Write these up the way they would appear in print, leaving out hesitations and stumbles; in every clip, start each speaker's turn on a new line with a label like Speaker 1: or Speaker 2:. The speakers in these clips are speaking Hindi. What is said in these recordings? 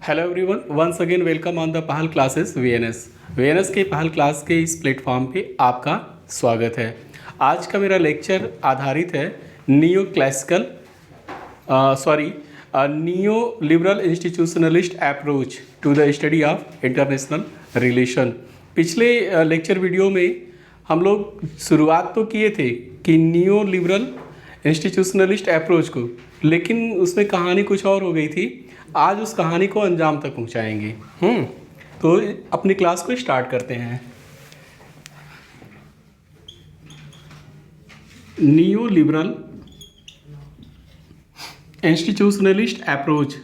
Speaker 1: Hello everyone, once again welcome on the Pahal classes VNS के पहल क्लास के इस प्लेटफॉर्म पे आपका स्वागत है। आज का मेरा लेक्चर आधारित है neo classical neo liberal institutionalist approach to the study of international relation. पिछले लेक्चर वीडियो में हम लोग शुरुआत तो किए थे कि नियो लिबरल इंस्टीट्यूशनलिस्ट अप्रोच को, लेकिन उसमें कहानी कुछ और हो गई थी। आज उस कहानी को अंजाम तक पहुंचाएंगे। तो अपनी क्लास को स्टार्ट करते हैं। Neo liberal institutionalist approach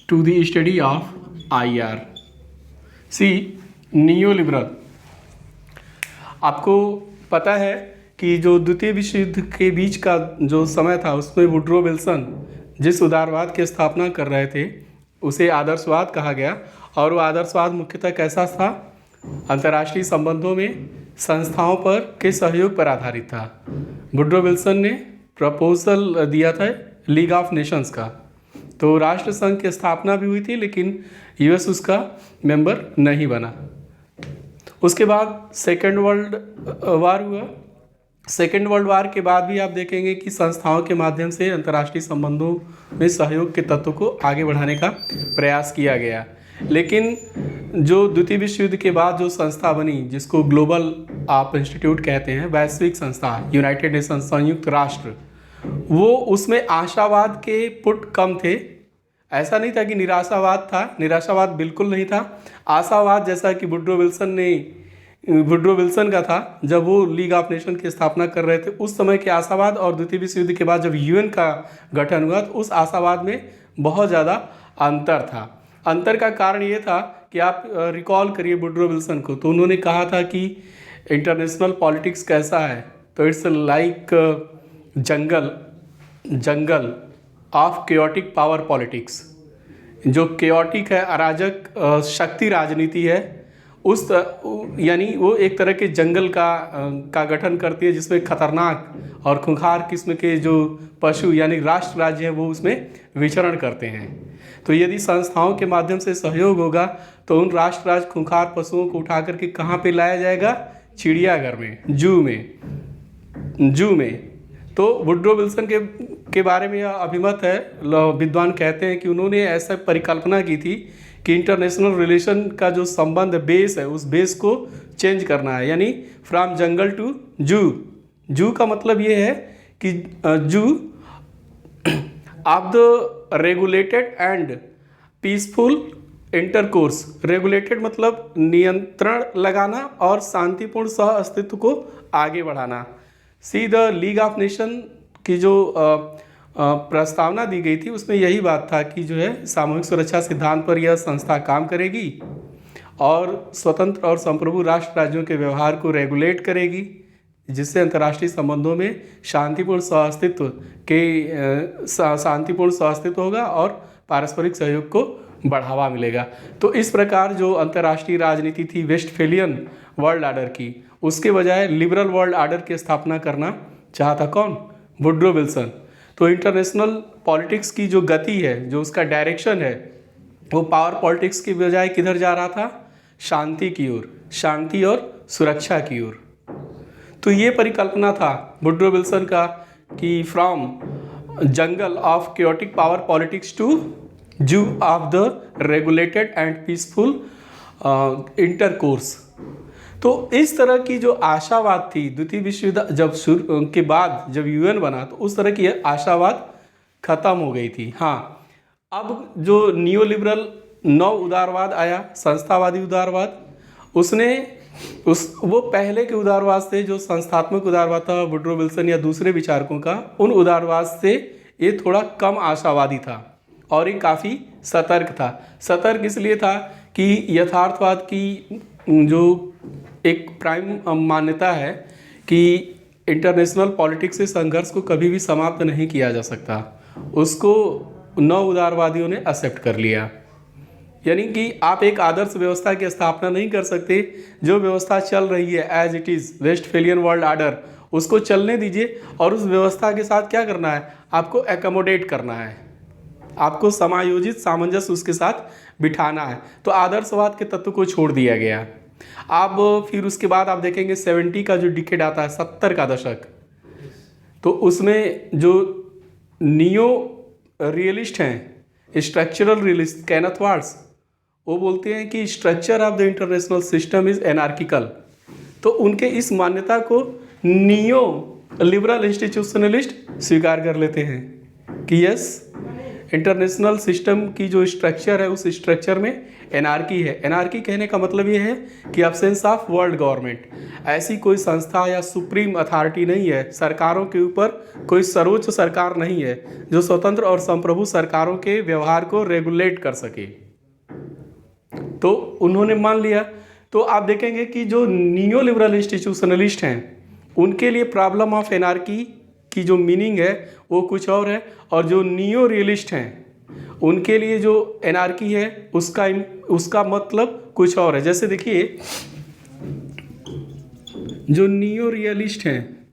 Speaker 1: to the study of IR। See neo liberal, आपको पता है कि जो द्वितीय विश्व युद्ध के बीच का जो समय था उसमें वुड्रो विल्सन जिस उदारवाद की स्थापना कर रहे थे उसे आदर्शवाद कहा गया। और वो आदर्शवाद मुख्यतः कैसा था? अंतर्राष्ट्रीय संबंधों में संस्थाओं पर के सहयोग पर आधारित था। वुड्रो विल्सन ने प्रपोजल दिया था लीग ऑफ नेशंस का, तो राष्ट्र संघ की स्थापना भी हुई थी, लेकिन यूएस उसका मेंबर नहीं बना। उसके बाद सेकेंड वर्ल्ड वार हुआ। सेकेंड वर्ल्ड वार के बाद भी आप देखेंगे कि संस्थाओं के माध्यम से अंतर्राष्ट्रीय संबंधों में सहयोग के तत्व को आगे बढ़ाने का प्रयास किया गया। लेकिन जो द्वितीय विश्व युद्ध के बाद जो संस्था बनी, जिसको ग्लोबल आप इंस्टीट्यूट कहते हैं, वैश्विक संस्था, यूनाइटेड नेशन, संयुक्त राष्ट्र, वो उसमें आशावाद के पुट कम थे। ऐसा नहीं था कि निराशावाद था, निराशावाद बिल्कुल नहीं था। आशावाद जैसा कि वुड्रो विल्सन का था जब वो लीग ऑफ नेशन की स्थापना कर रहे थे, उस समय के आशावाद और द्वितीय विश्व युद्ध के बाद जब यूएन का गठन हुआ तो उस आशावाद में बहुत ज़्यादा अंतर था। अंतर का कारण ये था कि आप रिकॉल करिए वुड्रो विल्सन को, तो उन्होंने कहा था कि इंटरनेशनल पॉलिटिक्स कैसा है, तो it's like jungle of chaotic power politics. जो केओटिक है, अराजक शक्ति राजनीति है, यानी वो एक तरह के जंगल का गठन करती है जिसमें खतरनाक और खूंखार किस्म के जो पशु यानी राष्ट्र राज्य हैं वो उसमें विचरण करते हैं। तो यदि संस्थाओं के माध्यम से सहयोग होगा तो उन राष्ट्र राज्य खूंखार पशुओं को उठा करके कहाँ पे लाया जाएगा? चिड़ियाघर में, जू में। तो वुड्रो विल्सन के बारे में यह अभिमत है, विद्वान कहते हैं कि उन्होंने ऐसा परिकल्पना की थी कि इंटरनेशनल रिलेशन का जो संबंध बेस है उस बेस को चेंज करना है, यानी फ्रॉम जंगल टू जू का मतलब ये है कि जू of the regulated and peaceful intercourse. Regulated मतलब नियंत्रण लगाना और शांतिपूर्ण सह अस्तित्व को आगे बढ़ाना। See the league of nation की जो प्रस्तावना दी गई थी उसमें यही बात था कि जो है सामूहिक सुरक्षा सिद्धांत पर यह संस्था काम करेगी और स्वतंत्र और संप्रभु राष्ट्र राज्यों के व्यवहार को रेगुलेट करेगी, जिससे अंतर्राष्ट्रीय संबंधों में शांतिपूर्ण सहअस्तित्व होगा और पारस्परिक सहयोग को बढ़ावा मिलेगा। तो इस प्रकार जो अंतर्राष्ट्रीय राजनीति थी वेस्टफेलियन वर्ल्ड ऑर्डर की, उसके बजाय लिबरल वर्ल्ड ऑर्डर की स्थापना करना चाहता कौन? Woodrow Wilson. तो इंटरनेशनल पॉलिटिक्स की जो गति है, जो उसका डायरेक्शन है, वो पावर पॉलिटिक्स की बजाय किधर जा रहा था? शांति की ओर, शांति और सुरक्षा की ओर। तो ये परिकल्पना था वुड्रो विल्सन का कि from jungle of chaotic power politics to zoo of the regulated and peaceful intercourse. तो इस तरह की जो आशावाद थी द्वितीय विश्व युद्ध जब शुरू के बाद जब यूएन बना तो उस तरह की आशावाद खत्म हो गई थी। हाँ, अब जो नियो लिबरल नव उदारवाद आया, संस्थावादी उदारवाद, वो पहले के उदारवाद से जो संस्थात्मक उदारवाद था वुड्रो विल्सन या दूसरे विचारकों का, उन उदारवाद से ये थोड़ा कम आशावादी था और ये काफ़ी सतर्क था। सतर्क इसलिए था कि यथार्थवाद की जो एक प्राइम मान्यता है कि इंटरनेशनल पॉलिटिक्स से संघर्ष को कभी भी समाप्त नहीं किया जा सकता, उसको नव उदारवादियों ने एक्सेप्ट कर लिया। यानी कि आप एक आदर्श व्यवस्था की स्थापना नहीं कर सकते। जो व्यवस्था चल रही है as it is, Westphalian world order, उसको चलने दीजिए और उस व्यवस्था के साथ क्या करना है, आपको एकोमोडेट करना है, आपको समायोजित सामंजस्य उसके साथ बिठाना है। तो आदर्शवाद के तत्व को छोड़ दिया गया। अब फिर उसके बाद आप देखेंगे 70 का जो डिकेड आता है, 70 का दशक, तो उसमें जो नियो रियलिस्ट हैं, स्ट्रक्चरल रियलिस्ट, केनेथ वार्ड्स, वो बोलते हैं कि structure of the international system is anarchical. तो उनके इस मान्यता को नियो लिबरल इंस्टीट्यूशनलिस्ट स्वीकार कर लेते हैं कि यस, इंटरनेशनल सिस्टम की जो स्ट्रक्चर है उस स्ट्रक्चर में एनार्की है। एनार्की कहने का मतलब ये है कि अब्सेंस ऑफ वर्ल्ड गवर्नमेंट, ऐसी कोई संस्था या सुप्रीम अथॉरिटी नहीं है, सरकारों के ऊपर कोई सर्वोच्च सरकार नहीं है जो स्वतंत्र और संप्रभु सरकारों के व्यवहार को रेगुलेट कर सके। तो उन्होंने मान लिया। तो आप देखेंगे कि जो नियो लिबरल इंस्टीट्यूशनलिस्ट हैं उनके लिए प्रॉब्लम ऑफ एनार्की की जो मीनिंग है वो कुछ और है, और जो नियो रियलिस्ट हैं उनके लिए जो एनार्की है उसका मतलब कुछ और है। जैसे देखिए, जो नियो रियलिस्ट हैं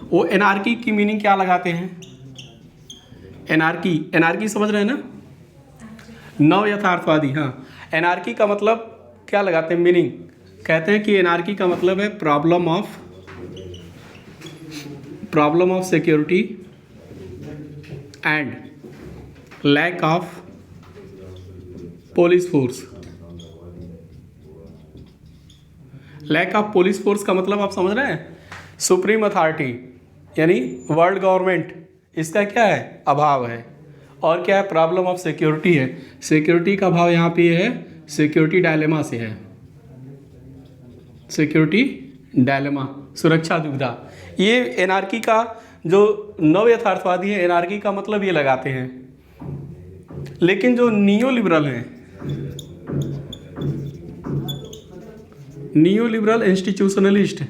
Speaker 1: वो एनार्की की मीनिंग क्या लगाते हैं, एनार्की समझ रहे हैं ना, नव यथार्थवादी। हाँ, एनार्की का मतलब क्या लगाते हैं, मीनिंग कहते हैं कि एनार्की का मतलब है problem of security and lack of police force. Lack of police force का मतलब आप समझ रहे हैं, सुप्रीम अथॉरिटी यानी वर्ल्ड गवर्नमेंट, इसका क्या है, अभाव है। और क्या है, प्रॉब्लम ऑफ सिक्योरिटी है। सिक्योरिटी का भाव यहाँ पे है, सिक्योरिटी डायलेमा से है, सिक्योरिटी डायलेमा, सुरक्षा दुविधा। ये एनार्की का जो नव यथार्थवादी है, एनार्की का मतलब ये लगाते हैं। लेकिन जो नियो लिबरल हैं, नियो लिबरल इंस्टीट्यूशनलिस्ट,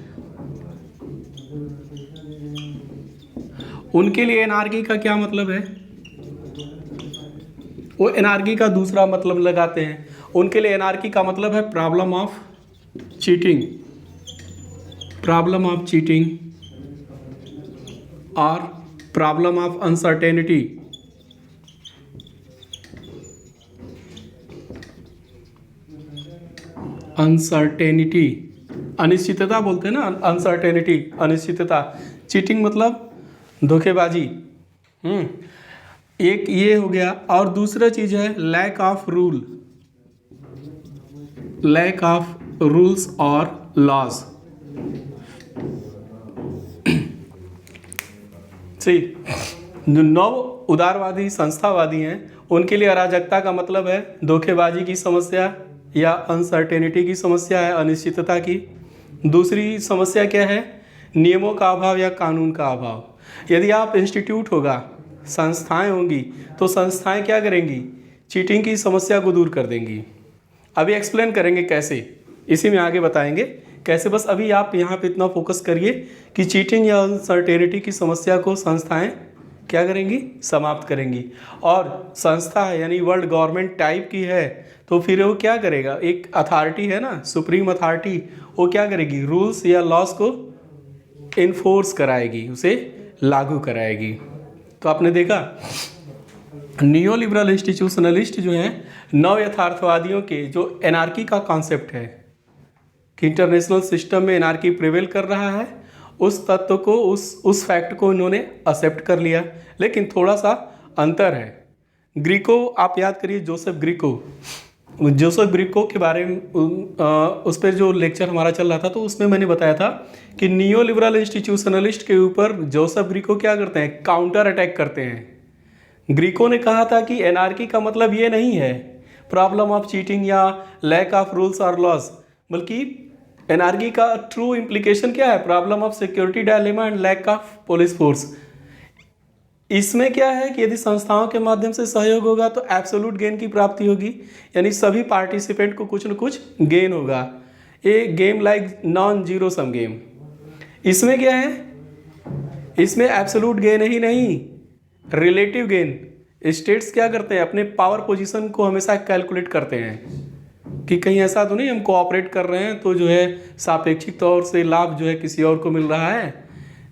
Speaker 1: उनके लिए एनार्की का क्या मतलब है, वो एनार्की का दूसरा मतलब लगाते हैं। उनके लिए एनार्की का मतलब है प्रॉब्लम ऑफ चीटिंग और प्रॉब्लम ऑफ अनसर्टेनिटी। अनिश्चितता बोलते हैं ना, अनसर्टेनिटी, अनिश्चितता। चीटिंग मतलब धोखेबाजी। एक ये हो गया, और दूसरा चीज है लैक ऑफ रूल्स और लॉज। सही, जो नव उदारवादी संस्थावादी हैं उनके लिए अराजकता का मतलब है धोखेबाजी की समस्या या अनसर्टेनिटी की समस्या है, अनिश्चितता की। दूसरी समस्या क्या है, नियमों का अभाव या कानून का अभाव। यदि आप इंस्टीट्यूट होगा, संस्थाएं होंगी, तो संस्थाएं क्या करेंगी, चीटिंग की समस्या को दूर कर देंगी। अभी एक्सप्लेन करेंगे कैसे, इसी में आगे बताएंगे कैसे। बस अभी आप यहाँ पे इतना फोकस करिए कि चीटिंग या अनसर्टेनिटी की समस्या को संस्थाएं क्या करेंगी, समाप्त करेंगी। और संस्था है यानी वर्ल्ड गवर्नमेंट टाइप की है, तो फिर वो क्या करेगा, एक अथॉरिटी है ना, सुप्रीम अथॉरिटी, वो क्या करेगी, रूल्स या लॉज को इन्फोर्स कराएगी, उसे लागू कराएगी। तो आपने देखा नियो लिबरल इंस्टीट्यूशनलिस्ट जो हैं, नव यथार्थवादियों के जो एनार्की का कॉन्सेप्ट है कि इंटरनेशनल सिस्टम में एनार्की प्रिवेल कर रहा है, उस तत्व को, उस फैक्ट को इन्होंने एक्सेप्ट कर लिया। लेकिन थोड़ा सा अंतर है। ग्रीको, आप याद करिए जोसेफ ग्रीको के बारे में उस पर जो लेक्चर हमारा चल रहा था, तो उसमें मैंने बताया था कि नियो लिबरल इंस्टीट्यूशनलिस्ट के ऊपर जोसेफ ग्रीको क्या करते हैं, काउंटर अटैक करते हैं। ग्रीको ने कहा था कि एनार्की का मतलब ये नहीं है प्रॉब्लम ऑफ चीटिंग या लैक ऑफ रूल्स और लॉज, बल्कि एनार्की का ट्रू इम्प्लीकेशन क्या है, problem of security dilemma and lack of police force. इसमें क्या है कि यदि संस्थाओं के माध्यम से सहयोग होगा तो एब्सोल्यूट गेन की प्राप्ति होगी, यानी सभी पार्टिसिपेंट को कुछ न कुछ गेन होगा। A game like non zero sum game. इसमें क्या है, इसमें एब्सोल्यूट गेन ही नहीं, रिलेटिव गेन, स्टेट्स क्या करते हैं, अपने पावर पोजीशन को हमेशा कैलकुलेट करते हैं कि कहीं ऐसा तो नहीं हम कोऑपरेट कर रहे हैं तो जो है सापेक्षिक तौर से लाभ जो है किसी और को मिल रहा है।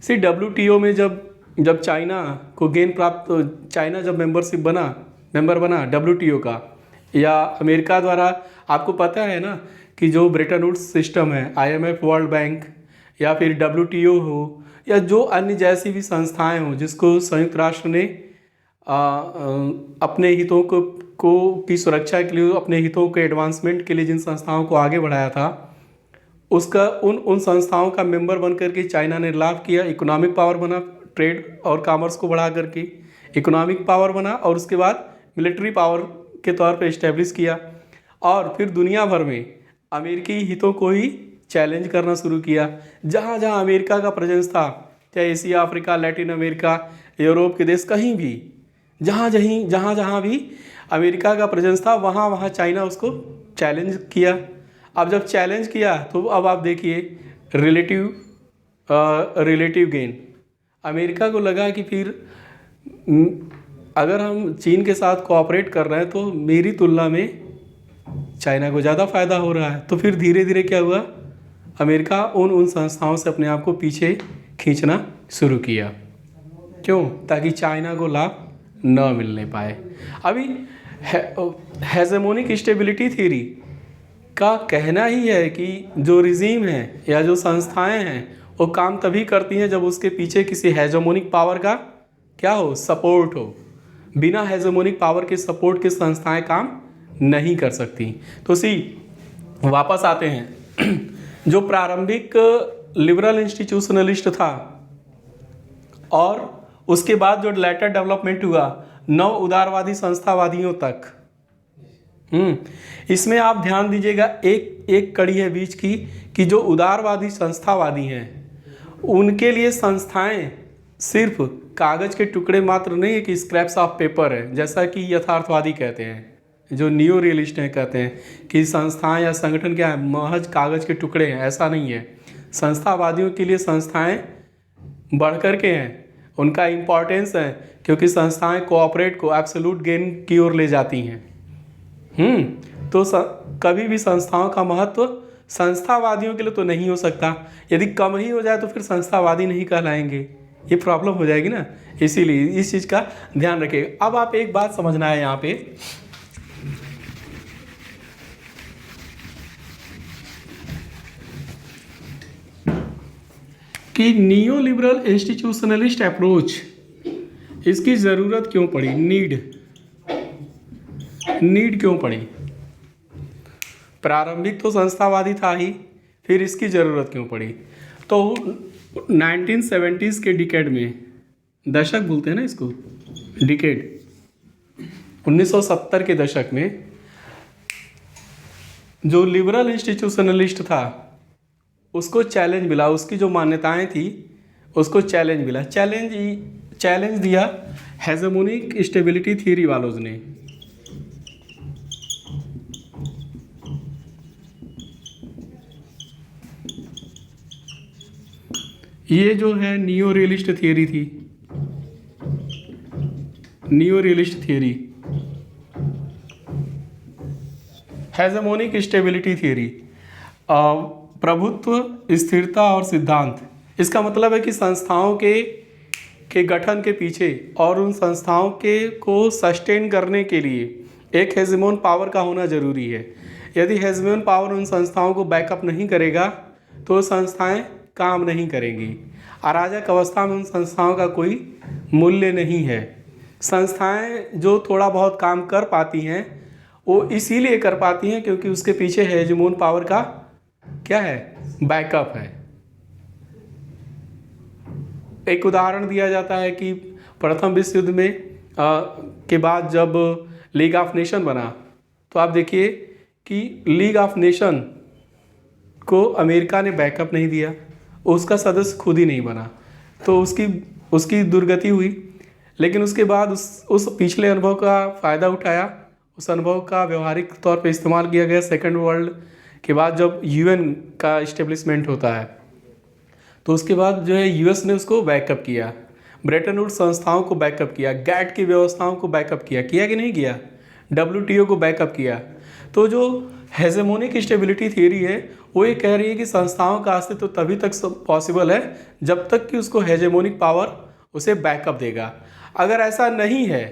Speaker 1: सी WTO में जब जब चाइना को गेन प्राप्त, चाइना जब मेंबर बना WTO का, या अमेरिका द्वारा, आपको पता है ना कि जो ब्रेटन वुड्स सिस्टम है, IMF, वर्ल्ड बैंक या फिर WTO हो या जो अन्य जैसी भी संस्थाएं हों जिसको संयुक्त राष्ट्र ने अपने हितों को की सुरक्षा के लिए, अपने हितों के एडवांसमेंट के लिए जिन संस्थाओं को आगे बढ़ाया था, उसका उन संस्थाओं का मेंबर बन करके चाइना ने लाभ किया, इकोनॉमिक पावर बना, ट्रेड और कॉमर्स को बढ़ा करके इकोनॉमिक पावर बना, और उसके बाद मिलिट्री पावर के तौर पे इस्टेब्लिश किया, और फिर दुनिया भर में अमेरिकी हितों को ही चैलेंज करना शुरू किया। जहाँ जहाँ अमेरिका का प्रेजेंस था, चाहे Asia, Africa, Latin America, Europe के देश, कहीं भी जहाँ जहाँ भी अमेरिका का प्रेजेंस था, वहाँ वहाँ चाइना उसको चैलेंज किया। अब जब चैलेंज किया तो अब आप देखिए रिलेटिव गेन, अमेरिका को लगा कि फिर अगर हम चीन के साथ कोऑपरेट कर रहे हैं तो मेरी तुलना में चाइना को ज़्यादा फ़ायदा हो रहा है। तो फिर धीरे धीरे क्या हुआ, अमेरिका उन संस्थाओं से अपने आप को पीछे खींचना शुरू किया। क्यों? ताकि चाइना को लाभ न मिलने पाए। अभी हेजेमोनिक स्टेबिलिटी थ्योरी का कहना ही है कि जो रिजीम है या जो संस्थाएं हैं वो काम तभी करती हैं जब उसके पीछे किसी हेजेमोनिक पावर का क्या हो, सपोर्ट हो। बिना हेजेमोनिक पावर के सपोर्ट के संस्थाएं काम नहीं कर सकती। तो वापस आते हैं जो प्रारंभिक लिबरल इंस्टीट्यूशनलिस्ट था और उसके बाद जो लेटर डेवलपमेंट हुआ नव उदारवादी संस्थावादियों तक। इसमें आप ध्यान दीजिएगा, एक कड़ी है बीच की कि जो उदारवादी संस्थावादी हैं उनके लिए संस्थाएं सिर्फ कागज़ के टुकड़े मात्र नहीं है कि स्क्रैप्स ऑफ पेपर है, जैसा कि यथार्थवादी कहते हैं, जो नियो रियलिस्ट हैं कहते हैं कि संस्थाएं या संगठन क्या है, महज कागज़ के टुकड़े हैं। ऐसा नहीं है। संस्थावादियों के लिए संस्थाएं बढ़ कर के हैं, उनका इम्पोर्टेंस है, क्योंकि संस्थाएं कोऑपरेट को एब्सोल्यूट गेन की ओर ले जाती हैं। तो कभी भी संस्थाओं का महत्व संस्थावादियों के लिए तो नहीं हो सकता। यदि कम ही हो जाए तो फिर संस्थावादी नहीं कहलाएंगे, ये प्रॉब्लम हो जाएगी ना। इसीलिए इस चीज़ का ध्यान रखिएगा। अब आप एक बात समझना है यहाँ पे कि नियो लिबरल इंस्टीट्यूशनलिस्ट अप्रोच, इसकी ज़रूरत क्यों पड़ी, नीड क्यों पड़ी। प्रारंभिक तो संस्थावादी था ही, फिर इसकी ज़रूरत क्यों पड़ी। तो 1970s के डिकेड में, दशक बोलते हैं ना इसको, डिकेड, 1970 के दशक में जो लिबरल इंस्टीट्यूशनलिस्ट था उसको चैलेंज मिला, उसकी जो मान्यताएं थी उसको चैलेंज मिला। चैलेंज दिया हेजेमोनिक स्टेबिलिटी थ्योरी वालों ने। ये जो है नियो रियलिस्ट थियरी थी, neo realist theory, hegemonic stability theory, प्रभुत्व, स्थिरता और सिद्धांत। इसका मतलब है कि संस्थाओं के गठन के पीछे और उन संस्थाओं के को सस्टेन करने के लिए एक हेजेमोन पावर का होना जरूरी है। यदि हेजेमोन पावर उन संस्थाओं को बैकअप नहीं करेगा तो संस्थाएं काम नहीं करेंगी। अराजक अवस्था में उन संस्थाओं का कोई मूल्य नहीं है। संस्थाएं जो थोड़ा बहुत काम कर पाती हैं वो इसीलिए कर पाती हैं क्योंकि उसके पीछे हेजेमोन पावर का क्या है, बैकअप है। एक उदाहरण दिया जाता है कि प्रथम विश्व युद्ध में के बाद जब लीग ऑफ नेशन बना तो आप देखिए कि लीग ऑफ नेशन को अमेरिका ने बैकअप नहीं दिया, उसका सदस्य खुद ही नहीं बना, तो उसकी दुर्गति हुई। लेकिन उसके बाद उस पिछले अनुभव का फ़ायदा उठाया, उस अनुभव का व्यवहारिक तौर पे इस्तेमाल किया गया। सेकेंड वर्ल्ड के बाद जब UN का इस्टेब्लिशमेंट होता है तो उसके बाद जो है US ने उसको बैकअप किया। ब्रेटन वुड्स संस्थाओं को बैकअप किया, गैट की व्यवस्थाओं को बैकअप किया, किया कि नहीं किया, WTO को बैकअप किया। तो जो हेजेमोनिक स्टेबिलिटी थियरी है वो ये कह रही है कि संस्थाओं का अस्तित्व तभी तक पॉसिबल है जब तक कि उसको हेजेमोनिक पावर उसे बैकअप देगा। अगर ऐसा नहीं है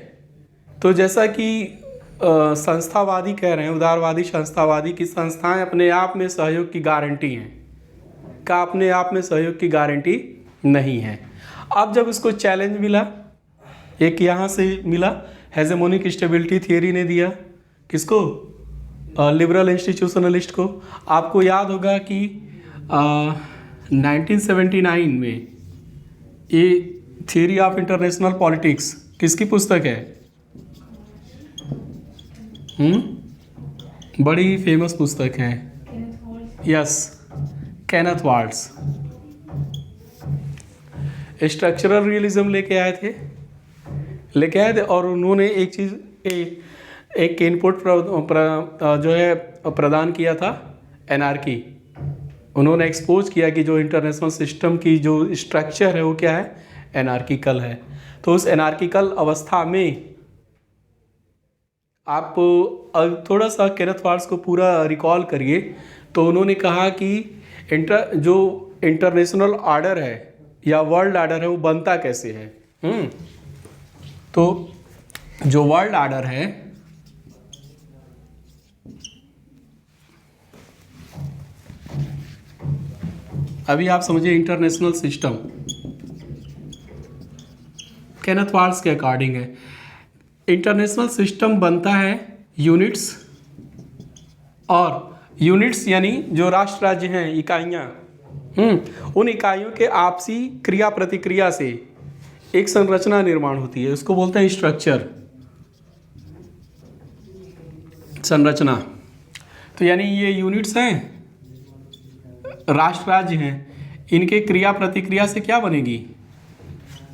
Speaker 1: तो जैसा कि संस्थावादी कह रहे हैं, उदारवादी संस्थावादी की संस्थाएं अपने आप में सहयोग की गारंटी हैं, का अपने आप में सहयोग की गारंटी नहीं है। अब जब इसको चैलेंज मिला, एक यहाँ से मिला, हेजेमोनिक स्टेबिलिटी थियरी ने दिया, किसको, लिबरल इंस्टीट्यूशनलिस्ट को। आपको याद होगा कि 1979 में ये थियरी ऑफ इंटरनेशनल पॉलिटिक्स किसकी पुस्तक है? बड़ी फेमस पुस्तक है, yes, Kenneth Waltz. Structural realism लेके आए थे और उन्होंने एक चीज़, एक इनपुट जो है प्रदान किया था, एनार्की। उन्होंने एक्सपोज किया कि जो इंटरनेशनल सिस्टम की जो स्ट्रक्चर है वो क्या है, एनार्किकल है। तो उस एनार्किकल अवस्था में आप थोड़ा सा केनेथ वाल्ट्स को पूरा रिकॉल करिए, तो उन्होंने कहा कि जो इंटरनेशनल ऑर्डर है या वर्ल्ड ऑर्डर है वो बनता कैसे है। तो जो वर्ल्ड ऑर्डर है, अभी आप समझिए इंटरनेशनल सिस्टम केनेथ वाल्ट्स के अकॉर्डिंग है, इंटरनेशनल सिस्टम बनता है यूनिट्स, और यूनिट्स यानी जो राष्ट्र राज्य हैं, इकाइयाँ, उन इकाइयों के आपसी क्रिया प्रतिक्रिया से एक संरचना निर्माण होती है, उसको बोलते हैं स्ट्रक्चर, संरचना। तो यानी ये यूनिट्स हैं, राष्ट्र राज्य हैं, इनके क्रिया प्रतिक्रिया से क्या बनेगी,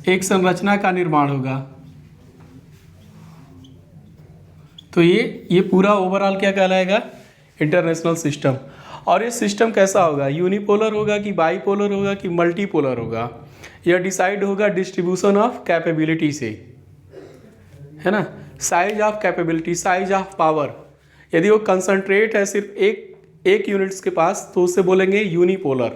Speaker 1: एक संरचना का निर्माण होगा। तो ये पूरा ओवरऑल क्या कहलाएगा, इंटरनेशनल सिस्टम। और ये सिस्टम कैसा होगा, यूनिपोलर होगा कि बाईपोलर होगा कि मल्टीपोलर होगा, यह डिसाइड होगा डिस्ट्रीब्यूशन ऑफ कैपेबिलिटी से, है ना, size of capability, size of power. यदि वो कंसंट्रेट है सिर्फ एक यूनिट्स के पास तो उससे बोलेंगे यूनिपोलर।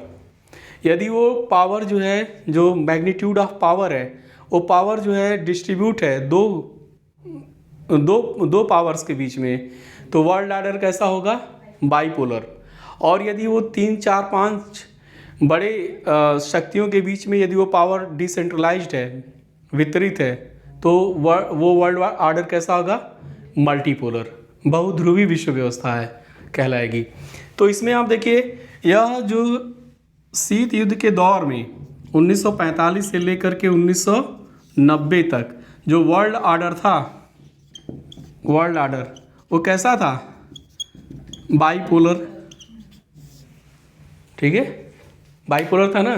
Speaker 1: यदि वो पावर जो है, जो मैग्नीट्यूड ऑफ पावर है, वो पावर जो है डिस्ट्रीब्यूट है दो पावर्स के बीच में, तो वर्ल्ड ऑर्डर कैसा होगा, बाईपोलर। और यदि वो 3, 4, 5 बड़े शक्तियों के बीच में यदि वो पावर डिसेंट्रलाइज्ड है, वितरित है, तो वो वर्ल्ड ऑर्डर कैसा होगा, मल्टीपोलर, बहुध्रुवी विश्व व्यवस्था है कहलाएगी। तो इसमें आप देखिए, यह जो शीत युद्ध के दौर में 1945 से लेकर के 1990 तक जो वर्ल्ड ऑर्डर था, वर्ल्ड ऑर्डर वो कैसा था, बाईपोलर, ठीक है, बाईपोलर था ना।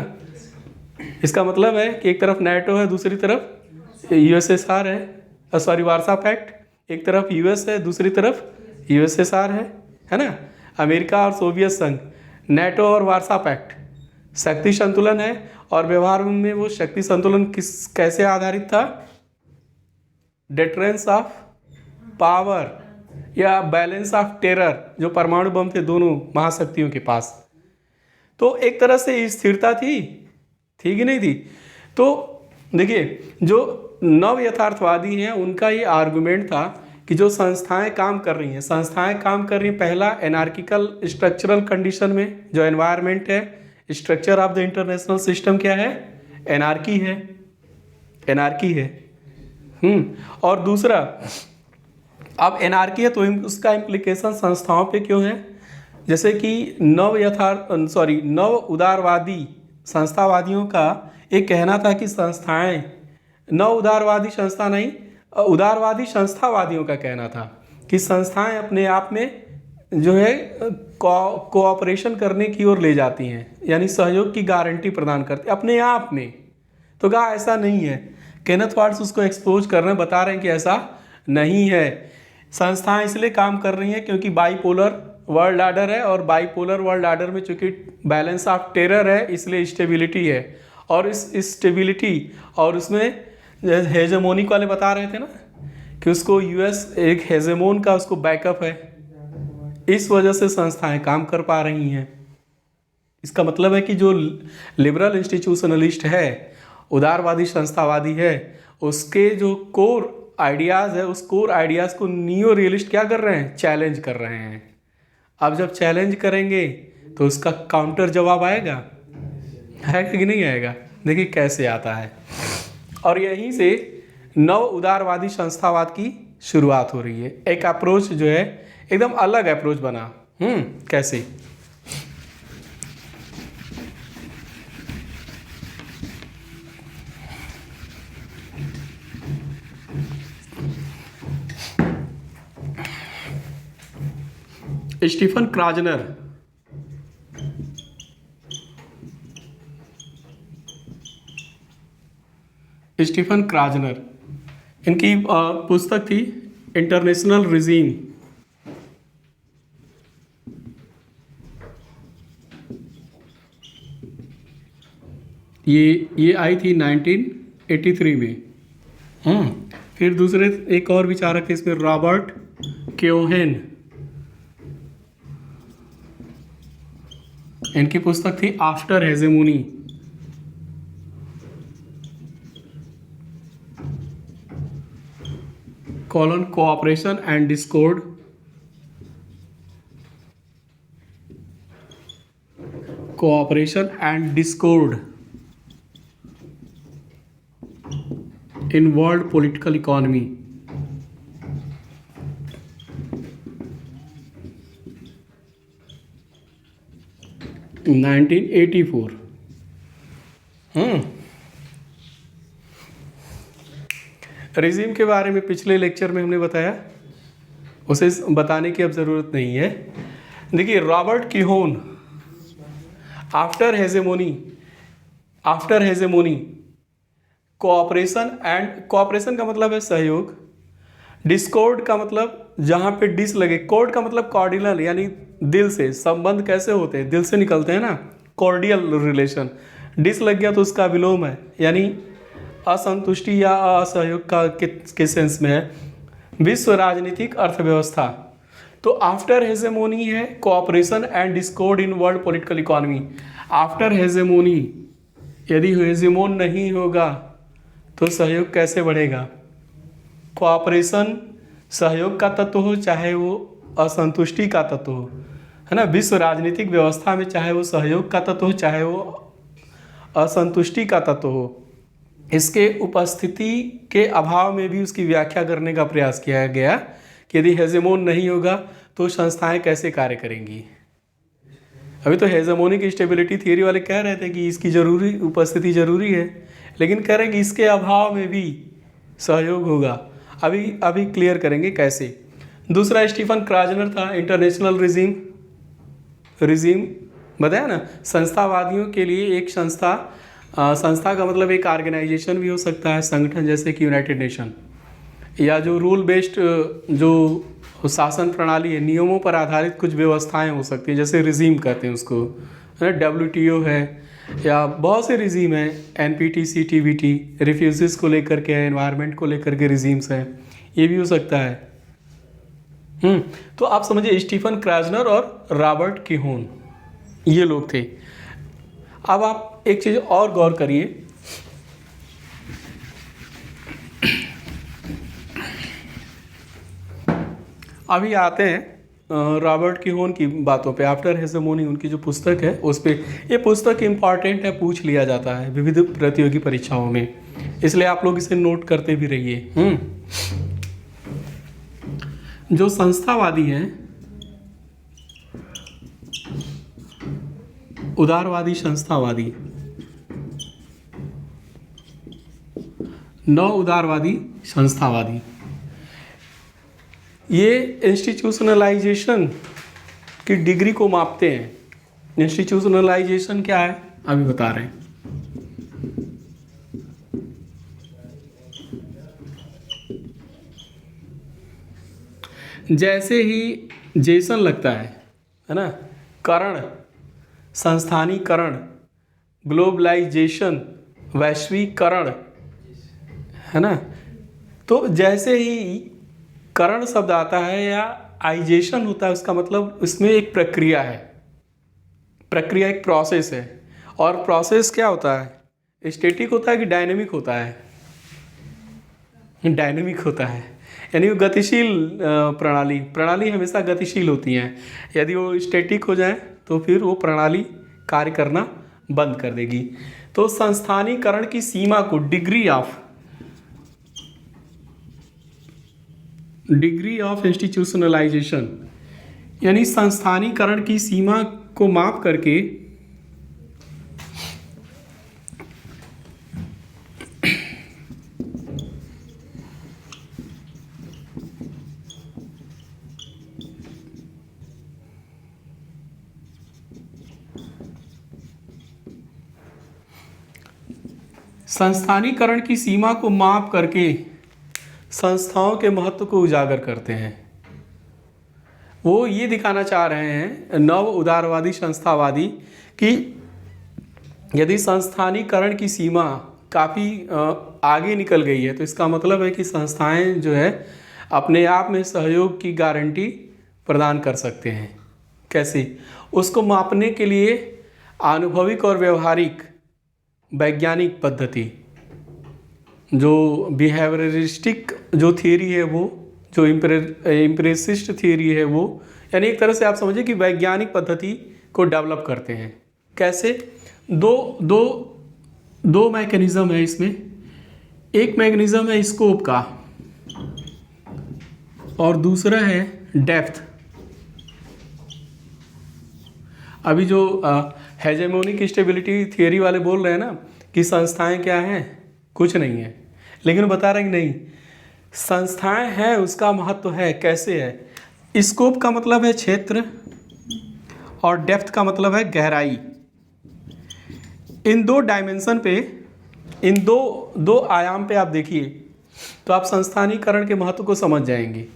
Speaker 1: इसका मतलब है कि एक तरफ नाटो है, दूसरी तरफ यूएसएसआर है, सॉरी वार्सा पैक्ट, एक तरफ यूएस है, दूसरी तरफ यूएसएसआर है ना, अमेरिका और सोवियत संघ, नाटो और वार्सा पैक्ट, शक्ति संतुलन है। और व्यवहार में वो शक्ति संतुलन कैसे आधारित था, डिटरेंस ऑफ पावर या बैलेंस ऑफ टेरर, जो परमाणु बम थे दोनों महाशक्तियों के पास। तो एक तरह से स्थिरता थी कि नहीं थी। तो देखिए, जो नव यथार्थवादी हैं उनका ये आर्गुमेंट था कि जो संस्थाएं काम कर रही हैं, पहला एनार्किकल स्ट्रक्चरल कंडीशन में, जो एनवायरनमेंट है, structure of the international system क्या है, एनार्की है। और दूसरा, अब एनार्की है तो उसका इम्प्लीकेशन संस्थाओं पे क्यों है, जैसे कि नव उदारवादी संस्थावादियों का एक कहना था कि संस्थाएं, नव उदारवादी संस्था नहीं, उदारवादी संस्थावादियों का कहना था कि संस्थाएं अपने आप में जो है कोऑपरेशन करने की ओर ले जाती हैं, यानी सहयोग की गारंटी प्रदान करती अपने आप में। तो कहा ऐसा नहीं है। केनेथ वाल्ट्स उसको एक्सपोज कर रहे हैं, बता रहे हैं कि ऐसा नहीं है। संस्थाएं इसलिए काम कर रही हैं क्योंकि बाईपोलर वर्ल्ड ऑर्डर है, और बाईपोलर वर्ल्ड ऑर्डर में चूंकि बैलेंस ऑफ टेरर है इसलिए स्टेबिलिटी है। और इस स्टेबिलिटी और उसमें हेजेमोनिक वाले बता रहे थे ना कि उसको यूएस एक हेजेमोन का उसको बैकअप है, इस वजह से संस्थाएं काम कर पा रही हैं। इसका मतलब है कि जो लिबरल इंस्टीट्यूशनलिस्ट है, उदारवादी संस्थावादी है, उसके जो कोर आइडियाज़ है, उस कोर आइडियाज़ को नियो रियलिस्ट क्या कर रहे हैं, चैलेंज कर रहे हैं। अब जब चैलेंज करेंगे तो उसका काउंटर जवाब आएगा कि नहीं आएगा? देखिए कैसे आता है। और यहीं से नव उदारवादी संस्थावाद की शुरुआत हो रही है। एक अप्रोच जो है एकदम अलग अप्रोच बना। कैसे? स्टीफन क्राजनर इनकी पुस्तक थी इंटरनेशनल रिजीम। ये आई थी 1983 में। फिर दूसरे एक और विचारक थे इसमें, रॉबर्ट केओहेन। इनकी पुस्तक थी after hegemony. Cooperation and discord, in world political economy. In 1984। Regime के बारे में पिछले लेक्चर में हमने बताया, उसे बताने की अब ज़रूरत नहीं है। देखिए रॉबर्ट किहोन, आफ्टर हेजेमोनी कोऑपरेशन का मतलब है सहयोग, डिस्कॉर्ड का मतलब जहाँ पे डिस लगे, कॉर्ड का मतलब कॉर्डियल यानी दिल से, संबंध कैसे होते हैं, दिल से निकलते हैं ना, कॉर्डियल रिलेशन। डिस लग गया तो उसका विलोम है, यानी असंतुष्टि या असहयोग का के सेंस में है। विश्व राजनीतिक अर्थव्यवस्था, तो आफ्टर हेजेमोनी है cooperation and discord in world political economy. After hegemony, यदि हेजेमोन नहीं होगा तो सहयोग कैसे बढ़ेगा? कोऑपरेशन सहयोग का तत्व हो, चाहे वो असंतुष्टि का तत्व हो, है ना। विश्व राजनीतिक व्यवस्था में चाहे वो सहयोग का तत्व हो, चाहे वो असंतुष्टि का तत्व हो, इसके उपस्थिति के अभाव में भी उसकी व्याख्या करने का प्रयास किया गया कि यदि हेजेमोन नहीं होगा तो संस्थाएं कैसे कार्य करेंगी। अभी तो हेजेमोनिक स्टेबिलिटी थियरी वाले कह रहे थे कि इसकी जरूरी उपस्थिति जरूरी है, लेकिन कह रहे हैं कि इसके अभाव में भी सहयोग होगा। अभी क्लियर करेंगे कैसे। दूसरा स्टीफन क्राजनर था, इंटरनेशनल रिजीम बताया ना। संस्थावादियों के लिए एक संस्था का मतलब एक ऑर्गेनाइजेशन भी हो सकता है, संगठन, जैसे कि यूनाइटेड नेशन, या जो रूल बेस्ड जो शासन प्रणाली है, नियमों पर आधारित कुछ व्यवस्थाएं हो सकती हैं, जैसे रिजीम कहते हैं उसको, है ना। WTO है, या बहुत से रिजीम है, NPT, CTBT, रिफ्यूजीज को लेकर के है, एनवायरनमेंट को लेकर के रिजीम्स हैं, ये भी हो सकता है। तो आप समझिए स्टीफन क्राजनर और रॉबर्ट किहोन ये लोग थे। अब आप एक चीज़ और गौर करिए, अभी आते हैं रॉबर्ट किहोन की बातों पे। आफ्टर हेजेमोनी उनकी जो पुस्तक है उस पे, ये पुस्तक इम्पॉर्टेंट है, पूछ लिया जाता है विविध प्रतियोगी परीक्षाओं में, इसलिए आप लोग इसे नोट करते भी रहिए। जो संस्थावादी हैं, उदारवादी संस्थावादी, नव उदारवादी संस्थावादी, ये इंस्टीट्यूशनलाइजेशन की डिग्री को मापते हैं। इंस्टीट्यूशनलाइजेशन क्या है अभी बता रहे हैं। जैसे ही जेसन लगता है ना, करण, संस्थानीकरण, ग्लोबलाइजेशन, वैश्वीकरण, है ना। तो जैसे ही करण शब्द आता है या आइजेशन होता है, उसका मतलब उसमें एक प्रक्रिया है, प्रक्रिया एक प्रोसेस है। और प्रोसेस क्या होता है, स्टैटिक होता है कि डायनेमिक होता है? डायनेमिक होता है, यानी वो गतिशील प्रणाली प्रणाली हमेशा गतिशील होती हैं। यदि वो स्टैटिक हो जाए तो फिर वो प्रणाली कार्य करना बंद कर देगी। तो संस्थानीकरण की सीमा को डिग्री ऑफ इंस्टीट्यूशनलाइजेशन, यानी संस्थानीकरण की सीमा को माप करके संस्थानीकरण की सीमा को माप करके संस्थाओं के महत्व को उजागर करते हैं। वो ये दिखाना चाह रहे हैं नव उदारवादी संस्थावादी कि यदि संस्थानीकरण की सीमा काफ़ी आगे निकल गई है तो इसका मतलब है कि संस्थाएं जो है अपने आप में सहयोग की गारंटी प्रदान कर सकते हैं। कैसे? उसको मापने के लिए आनुभविक और व्यवहारिक वैज्ञानिक पद्धति, जो बिहेवियरिस्टिक जो थियरी है वो, जो इम्प्रेसिस्ट थियरी है वो, यानी एक तरह से आप समझिए कि वैज्ञानिक पद्धति को डेवलप करते हैं। कैसे? दो मैकेनिज़्म है इसमें। एक मैकेनिज़्म है स्कोप का और दूसरा है डेप्थ। अभी जो हेजेमोनिक स्टेबिलिटी थियरी वाले बोल रहे हैं ना कि संस्थाएं क्या हैं, कुछ नहीं है, लेकिन बता रहे हैं कि नहीं, संस्थाएं हैं, उसका महत्व है। कैसे है? स्कोप का मतलब है क्षेत्र और डेप्थ का मतलब है गहराई। इन दो डायमेंशन पे, इन दो आयाम पे आप देखिए तो आप संस्थानीकरण के महत्व को समझ जाएंगे।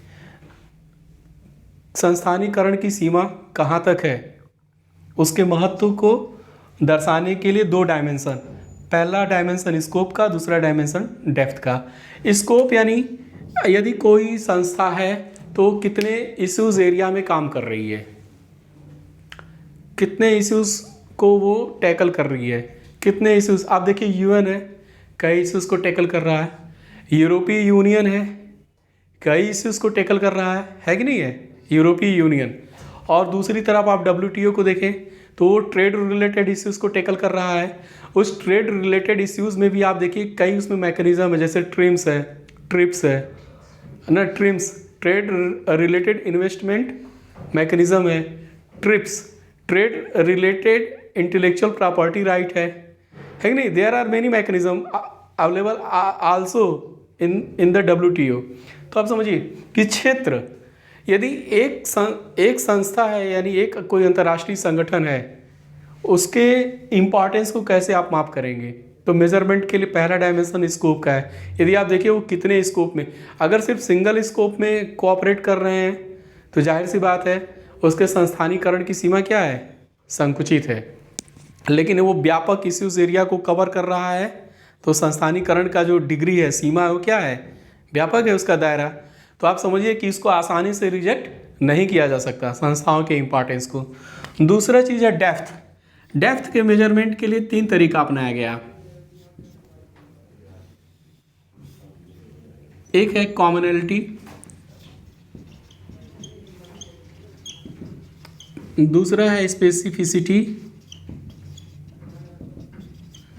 Speaker 1: संस्थानीकरण की सीमा कहाँ तक है, उसके महत्व को दर्शाने के लिए दो डायमेंशन, पहला डायमेंशन स्कोप का, दूसरा डायमेंशन डेप्थ का। स्कोप यानी यदि कोई संस्था है तो कितने इश्यूज एरिया में काम कर रही है, कितने इश्यूज को वो टैकल कर रही है, कितने इश्यूज। आप देखिए यूएन है, कई इश्यूज को टैकल कर रहा है। यूरोपीय यूनियन है, कई इश्यूज को टैकल कर रहा है कि नहीं है यूरोपीय यूनियन। और दूसरी तरफ आप WTO को देखें तो वो ट्रेड रिलेटेड इश्यूज को टैकल कर रहा है। उस ट्रेड रिलेटेड इश्यूज में भी आप देखिए कई उसमें मैकेनिज्म है, जैसे ट्रिम्स है, ट्रिप्स है ना, TRIMS trade related investment mechanism है, TRIPS trade related intellectual property right है कि नहीं। There are many mechanism available also in the WTO। तो आप समझिए कि क्षेत्र, यदि एक संस्था है, यानी एक कोई अंतर्राष्ट्रीय संगठन है, उसके इम्पॉर्टेंस को कैसे आप माप करेंगे? तो मेजरमेंट के लिए पहला डायमेंशन स्कोप का है। यदि आप देखिए वो कितने स्कोप में, अगर सिर्फ सिंगल स्कोप में कोऑपरेट कर रहे हैं तो जाहिर सी बात है उसके संस्थानीकरण की सीमा क्या है, संकुचित है। लेकिन वो व्यापक इश्यूज एरिया को कवर कर रहा है तो संस्थानीकरण का जो डिग्री है, सीमा है, वो क्या है, व्यापक है उसका दायरा। तो आप समझिए कि इसको आसानी से रिजेक्ट नहीं किया जा सकता, संस्थाओं के इम्पोर्टेंस को। दूसरा चीज़ है डेप्थ। डेप्थ के मेजरमेंट के लिए 3 तरीका अपनाया गया। एक है कॉमनैलिटी, दूसरा है स्पेसिफिसिटी,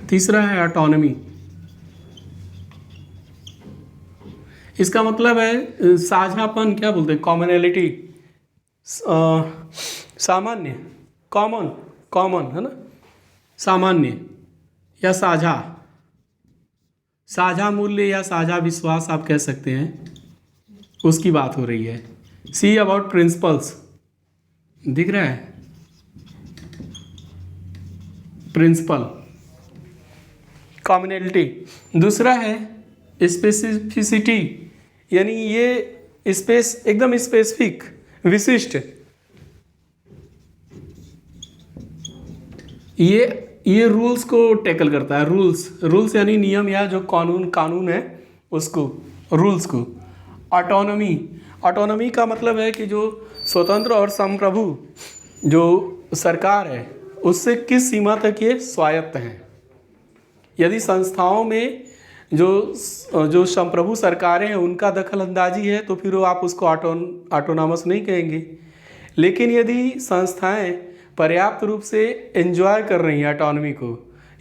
Speaker 1: तीसरा है ऑटोनॉमी। इसका मतलब है साझापन, क्या बोलते हैं, कॉमनैलिटी, सामान्य, कॉमन है ना, सामान्य या साझा मूल्य या साझा विश्वास आप कह सकते हैं, उसकी बात हो रही है। सी अबाउट प्रिंसिपल्स, दिख रहा है, प्रिंसिपल, कॉमनैलिटी। दूसरा है स्पेसिफिसिटी, यानी ये स्पेस एकदम स्पेसिफिक, विशिष्ट, ये ये रूल्स को टैकल करता है। रूल्स यानी नियम या जो कानून है उसको, रूल्स को। ऑटोनॉमी का मतलब है कि जो स्वतंत्र और संप्रभु जो सरकार है उससे किस सीमा तक ये स्वायत्त हैं। यदि संस्थाओं में जो संप्रभु सरकारें हैं उनका दखल अंदाजी है तो फिर वो आप उसको ऑटोनॉमस नहीं कहेंगे। लेकिन यदि संस्थाएं पर्याप्त रूप से एंजॉय कर रही हैं ऑटोनॉमी को,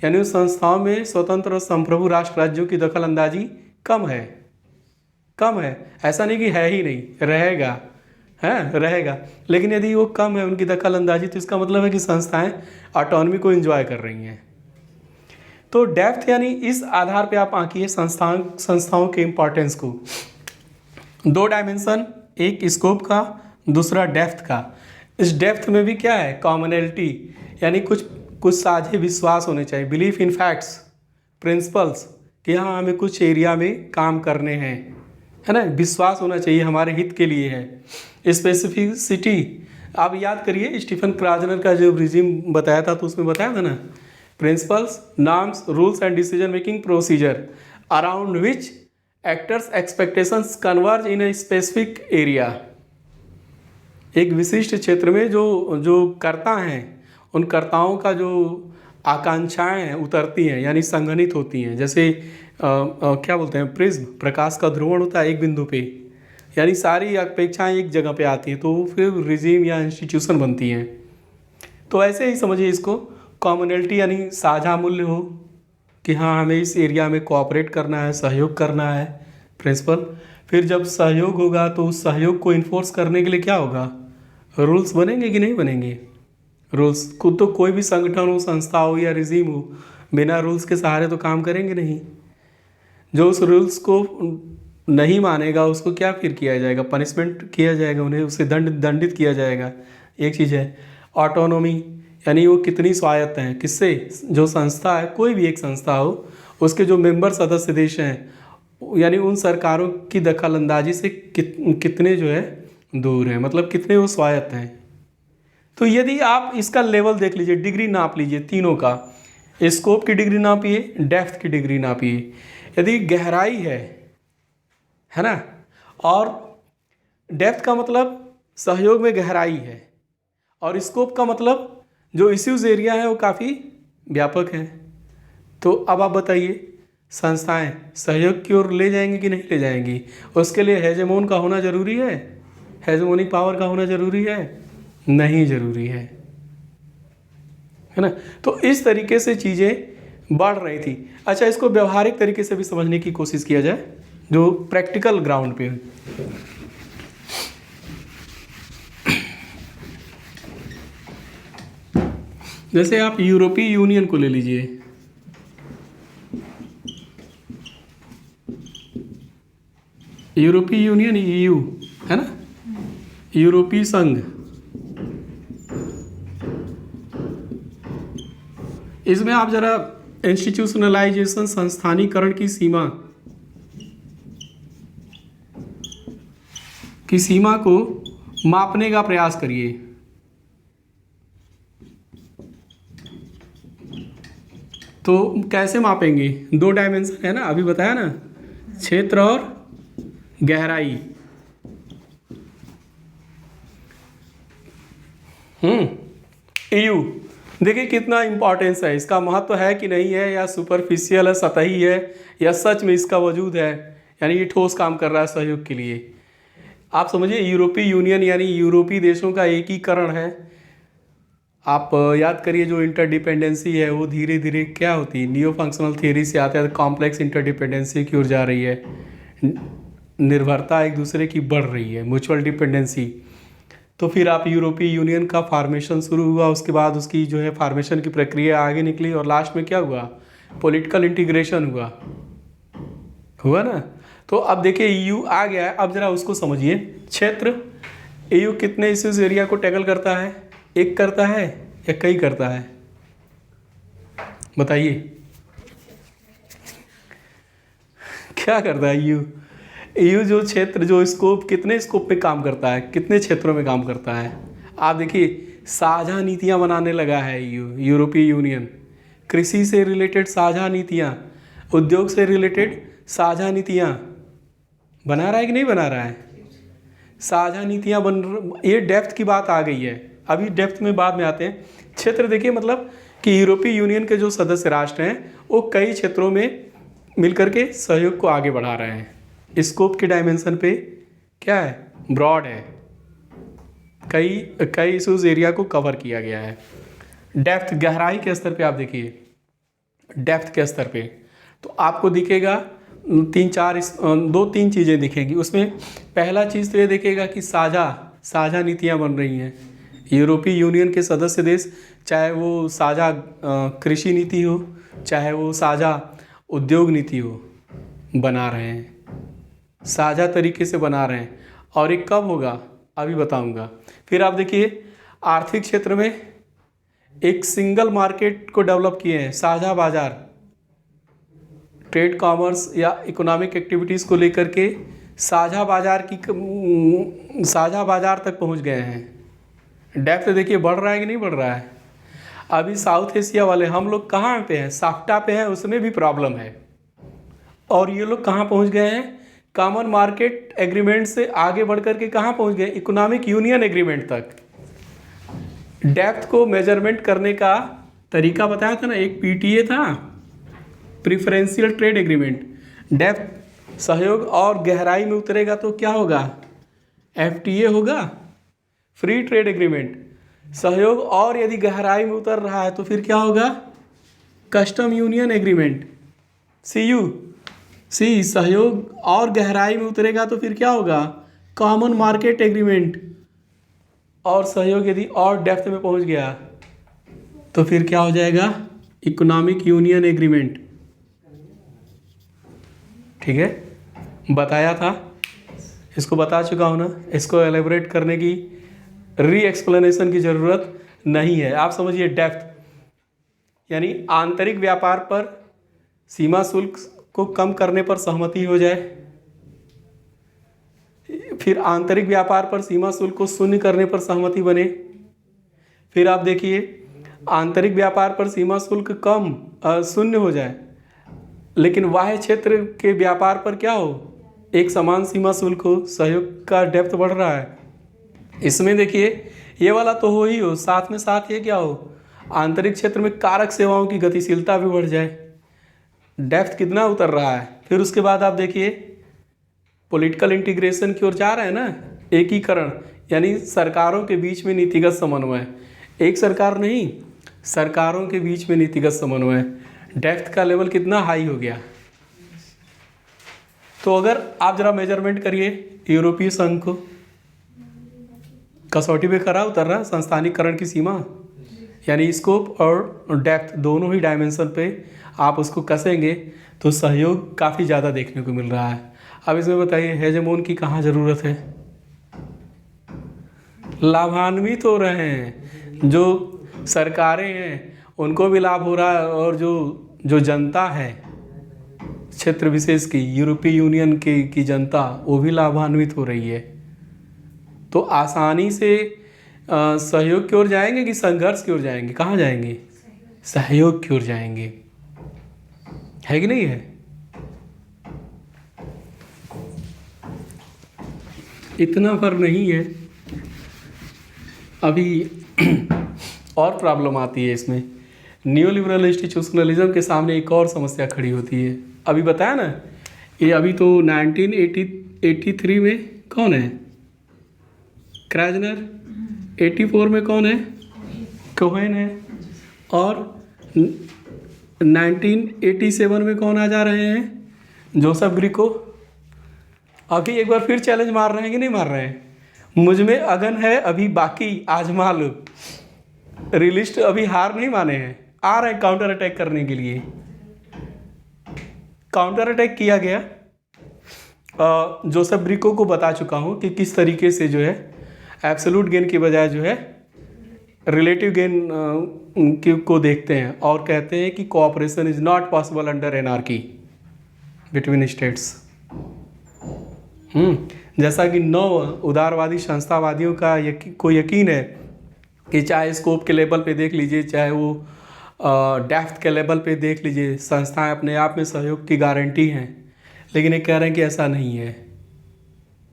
Speaker 1: यानी उस संस्थाओं में स्वतंत्र और संप्रभु राष्ट्र राज्यों की दखल अंदाजी कम है, ऐसा नहीं कि है ही नहीं, रहेगा। लेकिन यदि वो कम है उनकी दखल अंदाजी, तो इसका मतलब है कि संस्थाएं ऑटोनॉमी को एंजॉय कर रही हैं। तो डेप्थ यानी इस आधार पे आप आंकिए संस्थाओं के इम्पोर्टेंस को। 2 डायमेंशन, एक स्कोप का, दूसरा डेप्थ का। इस डेप्थ में भी क्या है, कॉमनैलिटी, यानी कुछ साझे विश्वास होने चाहिए। बिलीफ इन फैक्ट्स, प्रिंसिपल्स, कि हाँ हमें कुछ एरिया में काम करने हैं, है ना, विश्वास होना चाहिए, हमारे हित के लिए है। स्पेसिफिसिटी, आप याद करिए स्टीफन क्राजनर का जो रिजिम बताया था तो उसमें बताया था ना, principles, norms, rules and decision making procedure around which actors expectations converge in a specific area. एक विशिष्ट क्षेत्र में जो कर्ता हैं उन कर्ताओं का जो आकांक्षाएं हैं उतरती हैं, यानी संघनित होती हैं। जैसे क्या बोलते हैं, प्रिज्म, प्रकाश का ध्रुवण होता है एक बिंदु पे, यानी सारी अपेक्षाएं एक जगह पे आती हैं, तो फिर रिजीम या इंस्टीट्यूशन बनती हैं। तो ऐसे ही समझिए इसको, कॉमनैलिटी यानी साझा मूल्य हो कि हाँ हमें इस एरिया में कोऑपरेट करना है, सहयोग करना है, प्रिंसिपल। फिर जब सहयोग होगा तो उस सहयोग को इन्फोर्स करने के लिए क्या होगा, रूल्स बनेंगे कि नहीं बनेंगे। रूल्स खुद तो कोई भी संगठन हो, संस्था हो या रिजीम हो, बिना रूल्स के सहारे तो काम करेंगे नहीं। जो उस रूल्स को नहीं मानेगा उसको क्या फिर किया जाएगा, पनिशमेंट किया जाएगा, उन्हें उसे दंडित किया जाएगा। एक चीज़ है ऑटोनॉमी, यानी वो कितनी स्वायत्त हैं, किससे, जो संस्था है, कोई भी एक संस्था हो, उसके जो मेंबर सदस्य देश हैं, यानी उन सरकारों की दखल अंदाजी से कितने जो है दूर हैं, मतलब कितने वो स्वायत्त हैं। तो यदि आप इसका लेवल देख लीजिए, डिग्री नाप लीजिए तीनों का, स्कोप की डिग्री नापिए, डेप्थ की डिग्री नापिए। यदि गहराई है ना, और डेप्थ का मतलब सहयोग में गहराई है, और स्कोप का मतलब जो इश्यूज एरिया है वो काफ़ी व्यापक है। तो अब आप बताइए संस्थाएं सहयोग की ओर ले जाएंगी कि नहीं ले जाएंगी। उसके लिए हेजेमोन का होना जरूरी है, हेजेमोनिक पावर का होना जरूरी है, नहीं जरूरी है ना। तो इस तरीके से चीज़ें बढ़ रही थी। अच्छा, इसको व्यवहारिक तरीके से भी समझने की कोशिश किया जाए, जो प्रैक्टिकल ग्राउंड पे। जैसे आप यूरोपीय यूनियन को ले लीजिए, यूरोपीय यूनियन EU है ना, यूरोपीय संघ। इसमें आप जरा इंस्टीट्यूशनलाइजेशन, संस्थानीकरण की सीमा को मापने का प्रयास करिए। तो कैसे मापेंगे, 2 डायमेंशन है ना, अभी बताया ना, क्षेत्र और गहराई। EU देखिए कितना इम्पोर्टेंस है, इसका महत्व है कि नहीं है, या सुपरफिशियल है, सतही है, या सच में इसका वजूद है, यानी ये ठोस काम कर रहा है सहयोग के लिए। आप समझिए यूरोपीय यूनियन यानी यूरोपीय देशों का एकीकरण है। आप याद करिए जो इंटरडिपेंडेंसी है वो धीरे धीरे क्या होती है, नियो फंक्शनल थियरी से आते हैं कॉम्प्लेक्स इंटरडिपेंडेंसी की ओर जा रही है, निर्भरता एक दूसरे की बढ़ रही है, म्यूचुअल डिपेंडेंसी। तो फिर आप यूरोपीय यूनियन का फॉर्मेशन शुरू हुआ, उसके बाद उसकी जो है फॉर्मेशन की प्रक्रिया आगे निकली, और लास्ट में क्या हुआ, पॉलिटिकल इंटीग्रेशन हुआ ना। तो अब देखिए EU आ गया है, अब जरा उसको समझिए। क्षेत्र, EU कितने इश्यूज एरिया को टैकल करता है, एक करता है या कई करता है, बताइए क्या करता है EU जो क्षेत्र, जो स्कोप, कितने स्कोप पे काम करता है, कितने क्षेत्रों में काम करता है। आप देखिए साझा नीतियां बनाने लगा है यूरोपीय यूनियन, कृषि से रिलेटेड साझा नीतियाँ, उद्योग से रिलेटेड साझा नीतियाँ बना रहा है कि नहीं बना रहा है? साझा नीतियाँ ये डेप्थ की बात आ गई है। अभी डेप्थ में बाद में आते हैं। क्षेत्र देखिए, मतलब कि यूरोपीय यूनियन के जो सदस्य राष्ट्र हैं वो कई क्षेत्रों में मिलकर के सहयोग को आगे बढ़ा रहे हैं। स्कोप के डायमेंशन पे क्या है? ब्रॉड है, कई इशूज एरिया को कवर किया गया है। डेप्थ, गहराई के स्तर पे आप देखिए, डेप्थ के स्तर पे तो आपको दिखेगा दो तीन चीज़ें दिखेगी उसमें। पहला चीज़ तो ये दिखेगा कि साझा नीतियाँ बन रही हैं। यूरोपीय यूनियन के सदस्य देश, चाहे वो साझा कृषि नीति हो, चाहे वो साझा उद्योग नीति हो, बना रहे हैं, साझा तरीके से बना रहे हैं। और ये कब होगा अभी बताऊंगा। फिर आप देखिए, आर्थिक क्षेत्र में एक सिंगल मार्केट को डेवलप किए हैं, साझा बाजार, ट्रेड कॉमर्स या इकोनॉमिक एक्टिविटीज़ को लेकर के साझा बाजार तक पहुंच गए हैं। डेप्थ देखिए बढ़ रहा है कि नहीं बढ़ रहा है? अभी साउथ एशिया वाले हम लोग कहाँ पे हैं? साफ्टा पे हैं, उसमें भी प्रॉब्लम है। और ये लोग कहाँ पहुँच गए हैं? कॉमन मार्केट एग्रीमेंट से आगे बढ़ कर के कहाँ पहुँच गए? इकोनॉमिक यूनियन एग्रीमेंट तक। डेप्थ को मेजरमेंट करने का तरीका बताया था ना, एक पीटीए था, प्रिफरेंशियल ट्रेड एग्रीमेंट। डेप्थ सहयोग और गहराई में उतरेगा तो क्या होगा? एफटीए होगा, फ्री ट्रेड एग्रीमेंट। सहयोग और यदि गहराई में उतर रहा है तो फिर क्या होगा? कस्टम यूनियन एग्रीमेंट, सी। सहयोग और गहराई में उतरेगा तो फिर क्या होगा? Common market agreement. और सहयोग यदि और डेप्थ में पहुंच गया तो फिर क्या हो जाएगा? Economic union agreement. ठीक है, बताया था, इसको बता चुका हूँ ना, इसको एलेबोरेट करने की, री एक्सप्लेनेशन की ज़रूरत नहीं है। आप समझिए, डेप्थ यानी आंतरिक व्यापार पर सीमा शुल्क को कम करने पर सहमति हो जाए, फिर आंतरिक व्यापार पर सीमा शुल्क को शून्य करने पर सहमति बने। फिर आप देखिए, आंतरिक व्यापार पर सीमा शुल्क शून्य हो जाए, लेकिन बाह्य क्षेत्र के व्यापार पर क्या हो? एक समान सीमा शुल्क हो। सहयोग का डेप्थ बढ़ रहा है। इसमें देखिए, ये वाला तो हो ही हो, साथ में साथ ये क्या हो? आंतरिक क्षेत्र में कारक सेवाओं की गतिशीलता भी बढ़ जाए। डेप्थ कितना उतर रहा है। फिर उसके बाद आप देखिए, पॉलिटिकल इंटीग्रेशन की ओर जा रहे हैं ना, एकीकरण, यानी सरकारों के बीच में नीतिगत समन्वय। एक सरकार नहीं, सरकारों के बीच में नीतिगत समन्वय। डेप्थ का लेवल कितना हाई हो गया। तो अगर आप जरा मेजरमेंट करिए यूरोपीय संघ को, कसौटी पे खरा उतर रहा संस्थानिकरण की सीमा, यानी स्कोप और डेप्थ दोनों ही डायमेंशन पे आप उसको कसेंगे तो सहयोग काफ़ी ज़्यादा देखने को मिल रहा है। अब इसमें बताइए, हेजेमोन की कहाँ ज़रूरत है? लाभान्वित हो रहे हैं, जो सरकारें हैं उनको भी लाभ हो रहा है, और जो जनता है क्षेत्र विशेष की, यूरोपीय यूनियन की जनता, वो भी लाभान्वित हो रही है। तो आसानी से सहयोग की ओर जाएंगे कि संघर्ष की ओर जाएंगे? कहाँ जाएंगे? सहयोग की ओर जाएंगे, है कि नहीं है? इतना पर नहीं है अभी। और प्रॉब्लम आती है इसमें। न्यू लिबरल इंस्टीट्यूशनलिज्म के सामने एक और समस्या खड़ी होती है। अभी बताया ना, ये अभी तो 1983 में कौन है? क्राइजनर। 84 में कौन है? कोहेन है। और 1987 में कौन आ जा रहे हैं? Joseph Greco. अभी एक बार फिर चैलेंज मार रहे हैं कि नहीं मार रहे हैं? मुझ में अगन है, अभी बाकी आजमा लो। रियलिस्ट अभी हार नहीं माने हैं, आ रहे हैं काउंटर अटैक करने के लिए। काउंटर अटैक किया गया। जोसेफ ग्रीको को बता चुका हूँ कि किस तरीके से जो है एब्सोल्यूट गेन की बजाय जो है रिलेटिव गेन को देखते हैं, और कहते हैं कि cooperation is not possible under anarchy between states. जैसा कि 9 उदारवादी संस्थावादियों का को यकीन है कि चाहे स्कोप के लेवल पे देख लीजिए, चाहे वो डेप्थ के लेवल पे देख लीजिए, संस्थाएं अपने आप में सहयोग की गारंटी हैं, लेकिन ये कह रहे हैं कि ऐसा नहीं है।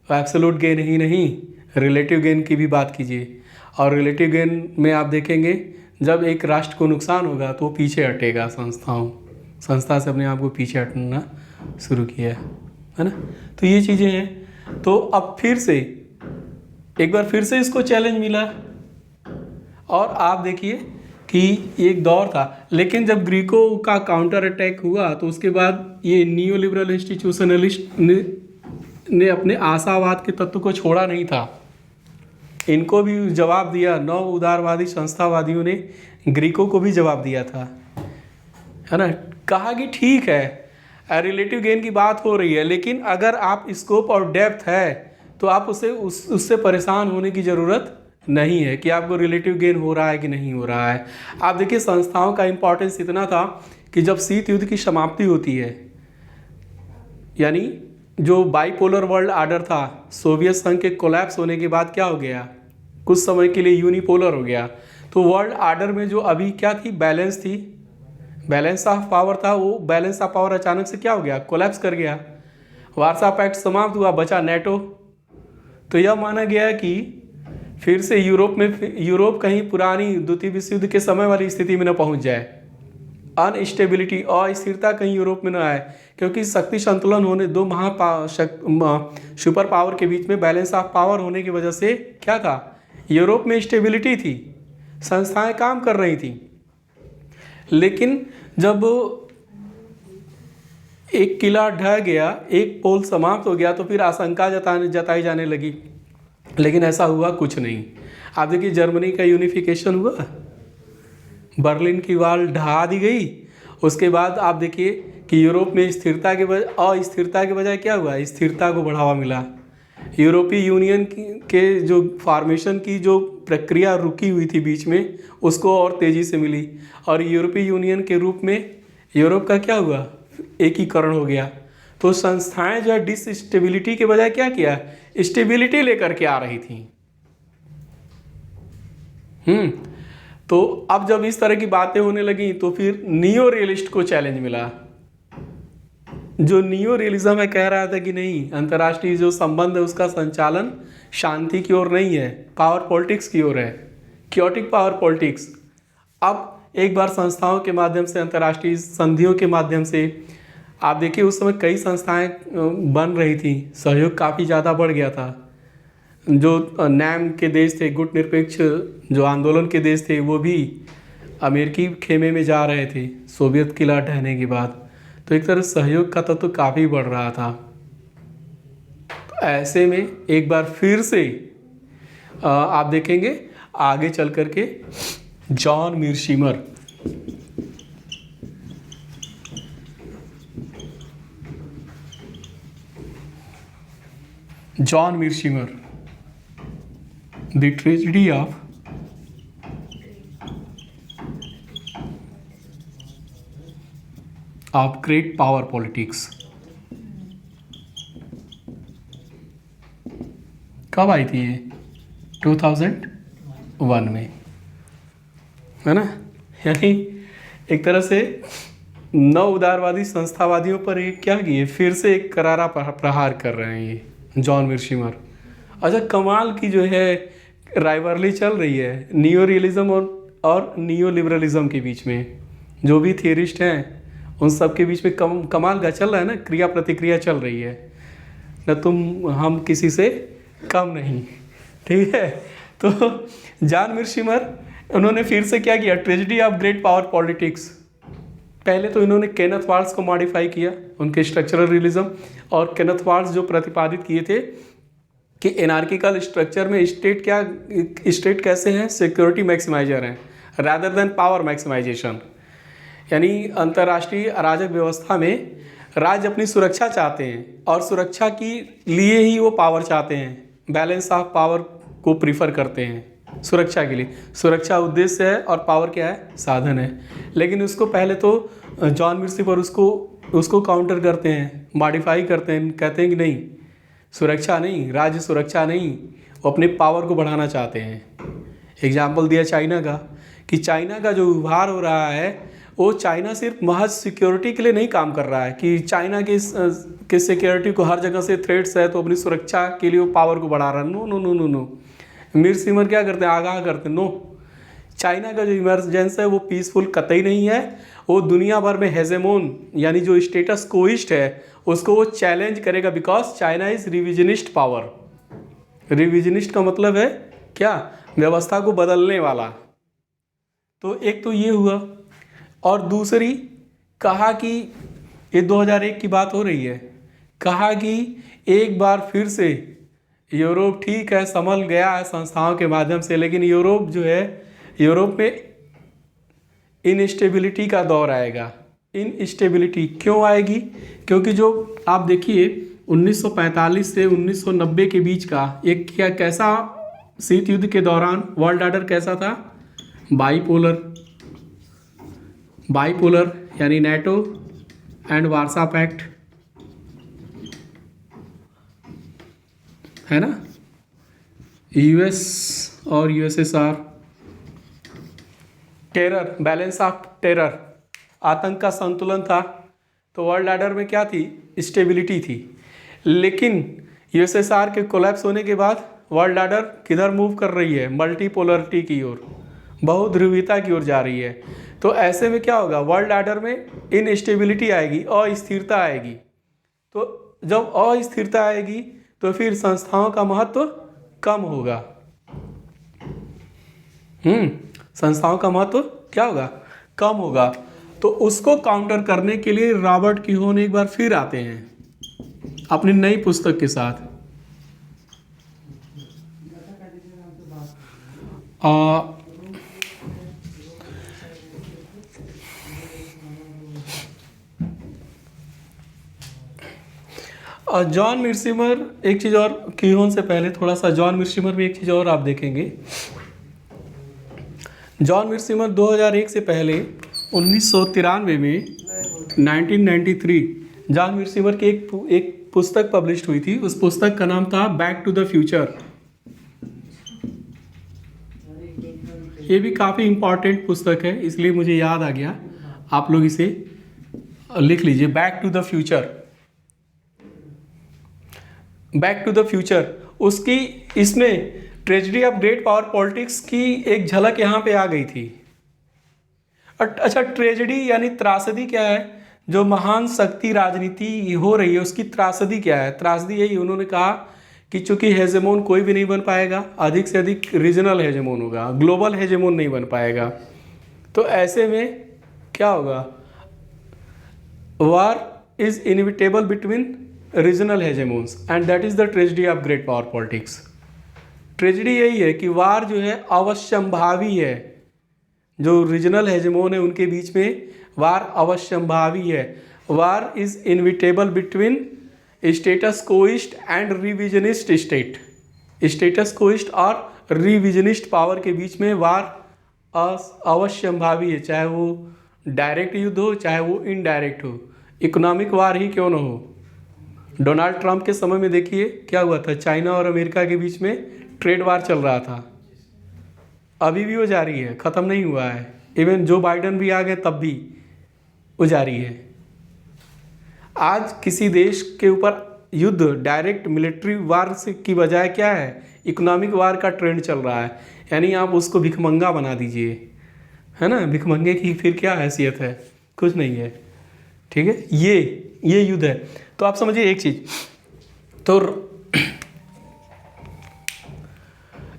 Speaker 1: एब्सोल्यूट गेन ही नहीं, रिलेटिव गेन की भी बात कीजिए, और रिलेटिव गेन में आप देखेंगे जब एक राष्ट्र को नुकसान होगा तो वो पीछे हटेगा, संस्था से अपने आप को पीछे हटना शुरू किया है ना। तो ये चीज़ें हैं। तो अब फिर से एक बार फिर से इसको चैलेंज मिला, और आप देखिए कि एक दौर था, लेकिन जब ग्रीकों का काउंटर अटैक हुआ तो उसके बाद ये नियो लिबरल इंस्टीट्यूशनलिस्ट ने अपने आशावाद के तत्व को छोड़ा नहीं था। इनको भी जवाब दिया, नव उदारवादी संस्थावादियों ने ग्रीकों को भी जवाब दिया था, है ना। कहा कि ठीक है, रिलेटिव गेन की बात हो रही है, लेकिन अगर आप स्कोप और डेप्थ है तो आप उससे परेशान होने की ज़रूरत नहीं है कि आपको रिलेटिव गेन हो रहा है कि नहीं हो रहा है। आप देखिए संस्थाओं का इम्पोर्टेंस इतना था कि जब शीत युद्ध की समाप्ति होती है, यानी जो बाइपोलर वर्ल्ड आर्डर था, सोवियत संघ के कोलैप्स होने के बाद क्या हो गया, कुछ समय के लिए यूनिपोलर हो गया। तो वर्ल्ड आर्डर में जो अभी क्या थी, बैलेंस थी, बैलेंस ऑफ पावर था, वो बैलेंस ऑफ पावर अचानक से क्या हो गया, कोलैप्स कर गया। वार्सा पैक्ट समाप्त हुआ, बचा नेटो। तो यह माना गया कि फिर से यूरोप कहीं पुरानी द्वितीय विश्व युद्ध के समय वाली स्थिति में न पहुंच जाए, अनस्टेबिलिटी और अस्थिरता कहीं यूरोप में न आए, क्योंकि शक्ति संतुलन होने, दो सुपर पावर के बीच में बैलेंस ऑफ पावर होने की वजह से क्या था, यूरोप में स्टेबिलिटी थी, संस्थाएं काम कर रही थी। लेकिन जब एक किला ढह गया, एक पोल समाप्त हो गया, तो फिर आशंका जताई जाने लगी, लेकिन ऐसा हुआ कुछ नहीं। आप देखिए जर्मनी का यूनिफिकेशन हुआ, बर्लिन की वॉल ढहा दी गई, उसके बाद आप देखिए कि यूरोप में स्थिरता के बजाय अस्थिरता के बजाय क्या हुआ, स्थिरता को बढ़ावा मिला। यूरोपीय यूनियन के जो फॉर्मेशन की जो प्रक्रिया रुकी हुई थी बीच में, उसको और तेज़ी से मिली, और यूरोपीय यूनियन के रूप में यूरोप का क्या हुआ, एकीकरण हो गया। तो संस्थाएं जो है डिसस्टेबिलिटी के बजाय क्या किया, स्टेबिलिटी लेकर के आ रही थी। तो अब जब इस तरह की बातें होने लगी तो फिर नियो रियलिस्ट को चैलेंज मिला। जो नियो रियलिज्म है कह रहा था कि नहीं, अंतर्राष्ट्रीय जो संबंध है उसका संचालन शांति की ओर नहीं है, पावर पॉलिटिक्स की ओर है, क्योटिक पावर पॉलिटिक्स। अब एक बार संस्थाओं के माध्यम से, अंतर्राष्ट्रीय संधियों के माध्यम से, आप देखिए उस समय कई संस्थाएं बन रही थी, सहयोग काफ़ी ज़्यादा बढ़ गया था। जो नैम के देश थे, गुट निरपेक्ष जो आंदोलन के देश थे, वो भी अमेरिकी खेमे में जा रहे थे सोवियत किला ढहने के बाद। तो एक तरह सहयोग का तत्व काफ़ी बढ़ रहा था। तो ऐसे में एक बार फिर से आप देखेंगे आगे चल करके John Mearsheimer, the tragedy of great power politics कब आई थी ये, 2001 में, है ना। यानी एक तरह से नव उदारवादी संस्थावादियों पर एक क्या किए, फिर से एक करारा प्रहार कर रहे हैं ये जॉन मीरशीमर। अच्छा, कमाल की जो है राइवरली चल रही है नियो रियलिज्म और नियो लिबरलिज्म के बीच में। जो भी थियरिस्ट हैं उन सब के बीच में कमाल का चल रहा है ना, क्रिया प्रतिक्रिया चल रही है न, तुम हम किसी से कम नहीं, ठीक है। तो जॉन मीरशीमर उन्होंने फिर से क्या किया, tragedy of great power politics. पहले तो इन्होंने केनेथ वाल्स को मॉडिफाई किया, उनके स्ट्रक्चरल रियलिज्म, और केनेथ वाल्स जो प्रतिपादित किए थे कि एनार्किकल स्ट्रक्चर में स्टेट कैसे हैं, सिक्योरिटी मैक्सिमाइजर हैं रादर देन पावर मैक्सिमाइजेशन। यानी अंतर्राष्ट्रीय अराजक व्यवस्था में राज्य अपनी सुरक्षा चाहते हैं और सुरक्षा के लिए ही वो पावर चाहते हैं, बैलेंस ऑफ पावर को प्रीफर करते हैं सुरक्षा के लिए। सुरक्षा उद्देश्य है और पावर क्या है, साधन है। लेकिन उसको पहले तो जॉन मीरशीमर उसको काउंटर करते हैं, मॉडिफाई करते हैं, कहते हैं कि नहीं, सुरक्षा नहीं, राज्य सुरक्षा नहीं, वो अपने पावर को बढ़ाना चाहते हैं। एग्जाम्पल दिया चाइना का कि चाइना का जो उभार हो रहा है वो चाइना सिर्फ महज सिक्योरिटी के लिए नहीं काम कर रहा है कि चाइना के सिक्योरिटी को हर जगह से थ्रेट्स है तो अपनी सुरक्षा के लिए वो पावर को बढ़ा रहा है। No no no no no, Mearsheimer क्या करते हैं, आगाह करते हैं, नो, चाइना का जो इमरजेंस है वो पीसफुल कतई नहीं है। वो दुनिया भर में हेजेमोन यानी जो स्टेटस कोइस्ट है उसको वो चैलेंज करेगा, because China is revisionist power. Revisionist का मतलब है क्या, व्यवस्था को बदलने वाला। तो एक तो ये हुआ, और दूसरी कहा कि ये 2001 की बात हो रही है, कहा कि एक बार फिर से यूरोप ठीक है संभल गया है संस्थाओं के माध्यम से, लेकिन यूरोप जो है, यूरोप में इनस्टेबिलिटी का दौर आएगा। इनस्टेबिलिटी क्यों आएगी, क्योंकि जो आप देखिए 1945 से 1990 के बीच का एक क्या कैसा शीत युद्ध के दौरान वर्ल्ड ऑर्डर कैसा था, बाईपोलर। बाईपोलर यानी नेटो एंड वार्सा पैक्ट, है ना, यूएस और USSR. Terror, balance of terror, आतंक का संतुलन था। तो वर्ल्ड ऑर्डर में क्या थी, स्टेबिलिटी थी। लेकिन यूएसएसआर के कोलैप्स होने के बाद वर्ल्ड ऑर्डर किधर मूव कर रही है, मल्टीपोलरिटी की ओर, बहुध्रुवीयता की ओर जा रही है। तो ऐसे में क्या होगा, वर्ल्ड ऑर्डर में इनस्टेबिलिटी आएगी, अस्थिरता आएगी। तो जब अस्थिरता आएगी तो फिर संस्थाओं का महत्व कम होगा। संस्थाओं का महत्व क्या होगा, कम होगा। तो उसको काउंटर करने के लिए रॉबर्ट किहोन एक बार फिर आते हैं अपनी नई पुस्तक के साथ। और जॉन मिर्सिमर, एक चीज़ और, किहोन से पहले थोड़ा सा जॉन मिर्सिमर में एक चीज़ और आप देखेंगे। जॉन मिर्सिमर 2001 से पहले 1993 में 1993 जॉन मिर्सिमर की एक पुस्तक पब्लिश हुई थी। उस पुस्तक का नाम था बैक टू द फ्यूचर। ये भी काफ़ी इम्पॉर्टेंट पुस्तक है, इसलिए मुझे याद आ गया, आप लोग इसे लिख लीजिए, back to the future. Back to the future, उसकी इसमें tragedy of great power politics की एक झलक यहाँ पे आ गई थी। अच्छा, ट्रेजेडी यानी त्रासदी क्या है, जो महान शक्ति राजनीति हो रही है उसकी त्रासदी क्या है। त्रासदी यही, उन्होंने कहा कि चूंकि हेजेमोन कोई भी नहीं बन पाएगा, अधिक से अधिक रीजनल हेजेमोन होगा, ग्लोबल हेजेमोन नहीं बन पाएगा। तो ऐसे में क्या होगा, war is inevitable between regional hegemons and that is the tragedy of great power politics. Tragedy यही है कि वार जो है अवश्यंभावी है, जो रीजनल हेजेमोन है उनके बीच में वार अवश्यंभावी है। War is inevitable between status quoist and revisionist state. Status quoist और रिविजनिस्ट पावर के बीच में वार अवश्यंभावी है, चाहे वो डायरेक्ट युद्ध हो चाहे वो इनडायरेक्ट हो, इकोनॉमिक वार ही क्यों न हो। डोनाल्ड ट्रंप के समय में देखिए क्या हुआ था, चाइना और अमेरिका के बीच में ट्रेड वार चल रहा था, अभी भी वो जारी है, ख़त्म नहीं हुआ है। इवन जो बाइडन भी आ गए तब भी वो जारी है। आज किसी देश के ऊपर युद्ध डायरेक्ट मिलिट्री वार से की बजाय क्या है, इकोनॉमिक वार का ट्रेंड चल रहा है। यानी आप उसको भिखमंगा बना दीजिए, है ना, भिखमंगे की फिर क्या हैसियत है, कुछ नहीं है, ठीक है। ये युद्ध है। तो आप समझिए एक चीज, तो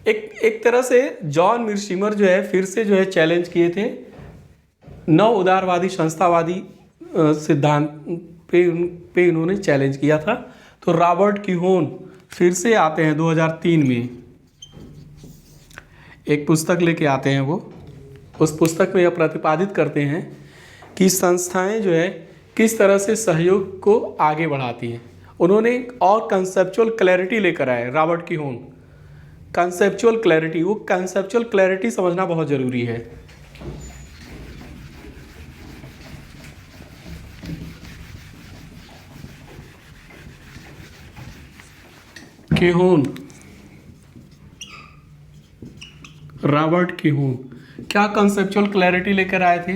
Speaker 1: एक तरह से जॉन मिर्सिमर जो है फिर से जो है चैलेंज किए थे नव उदारवादी संस्थावादी सिद्धांत पे इन्होंने चैलेंज किया था। तो रॉबर्ट किहोन फिर से आते हैं 2003 में, एक पुस्तक लेके आते हैं। वो उस पुस्तक में यह प्रतिपादित करते हैं कि संस्थाएं जो है किस तरह से सहयोग को आगे बढ़ाती हैं। उन्होंने और कंसेप्चुअल क्लैरिटी लेकर आए रॉबर्ट किहोन। कंसेप्चुअल क्लैरिटी, वो कंसेप्चुअल क्लैरिटी समझना बहुत ज़रूरी है। किहोन, रॉबर्ट किहोन, क्या कंसेप्चुअल क्लैरिटी लेकर आए थे?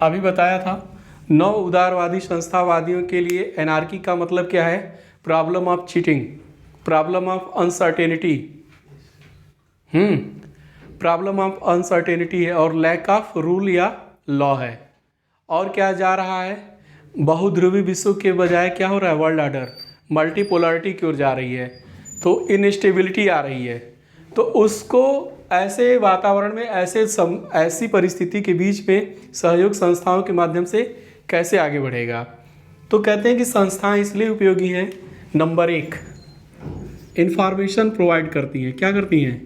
Speaker 1: अभी बताया था, 9 उदारवादी संस्थावादियों के लिए एनार्की का मतलब क्या है? Problem of cheating, problem of uncertainty, problem of uncertainty है, और लैक ऑफ रूल या लॉ है। और क्या जा रहा है? बहुध्रुवी विश्व के बजाय क्या हो रहा है? वर्ल्ड ऑर्डर, मल्टीपोलरिटी की ओर जा रही है, तो इनस्टेबिलिटी आ रही है। तो उसको ऐसे वातावरण में, ऐसी परिस्थिति के बीच में सहयोग संस्थाओं के माध्यम से कैसे आगे बढ़ेगा? तो कहते हैं कि संस्थाएं इसलिए उपयोगी हैं, नंबर 1, इंफॉर्मेशन प्रोवाइड करती हैं। क्या करती हैं?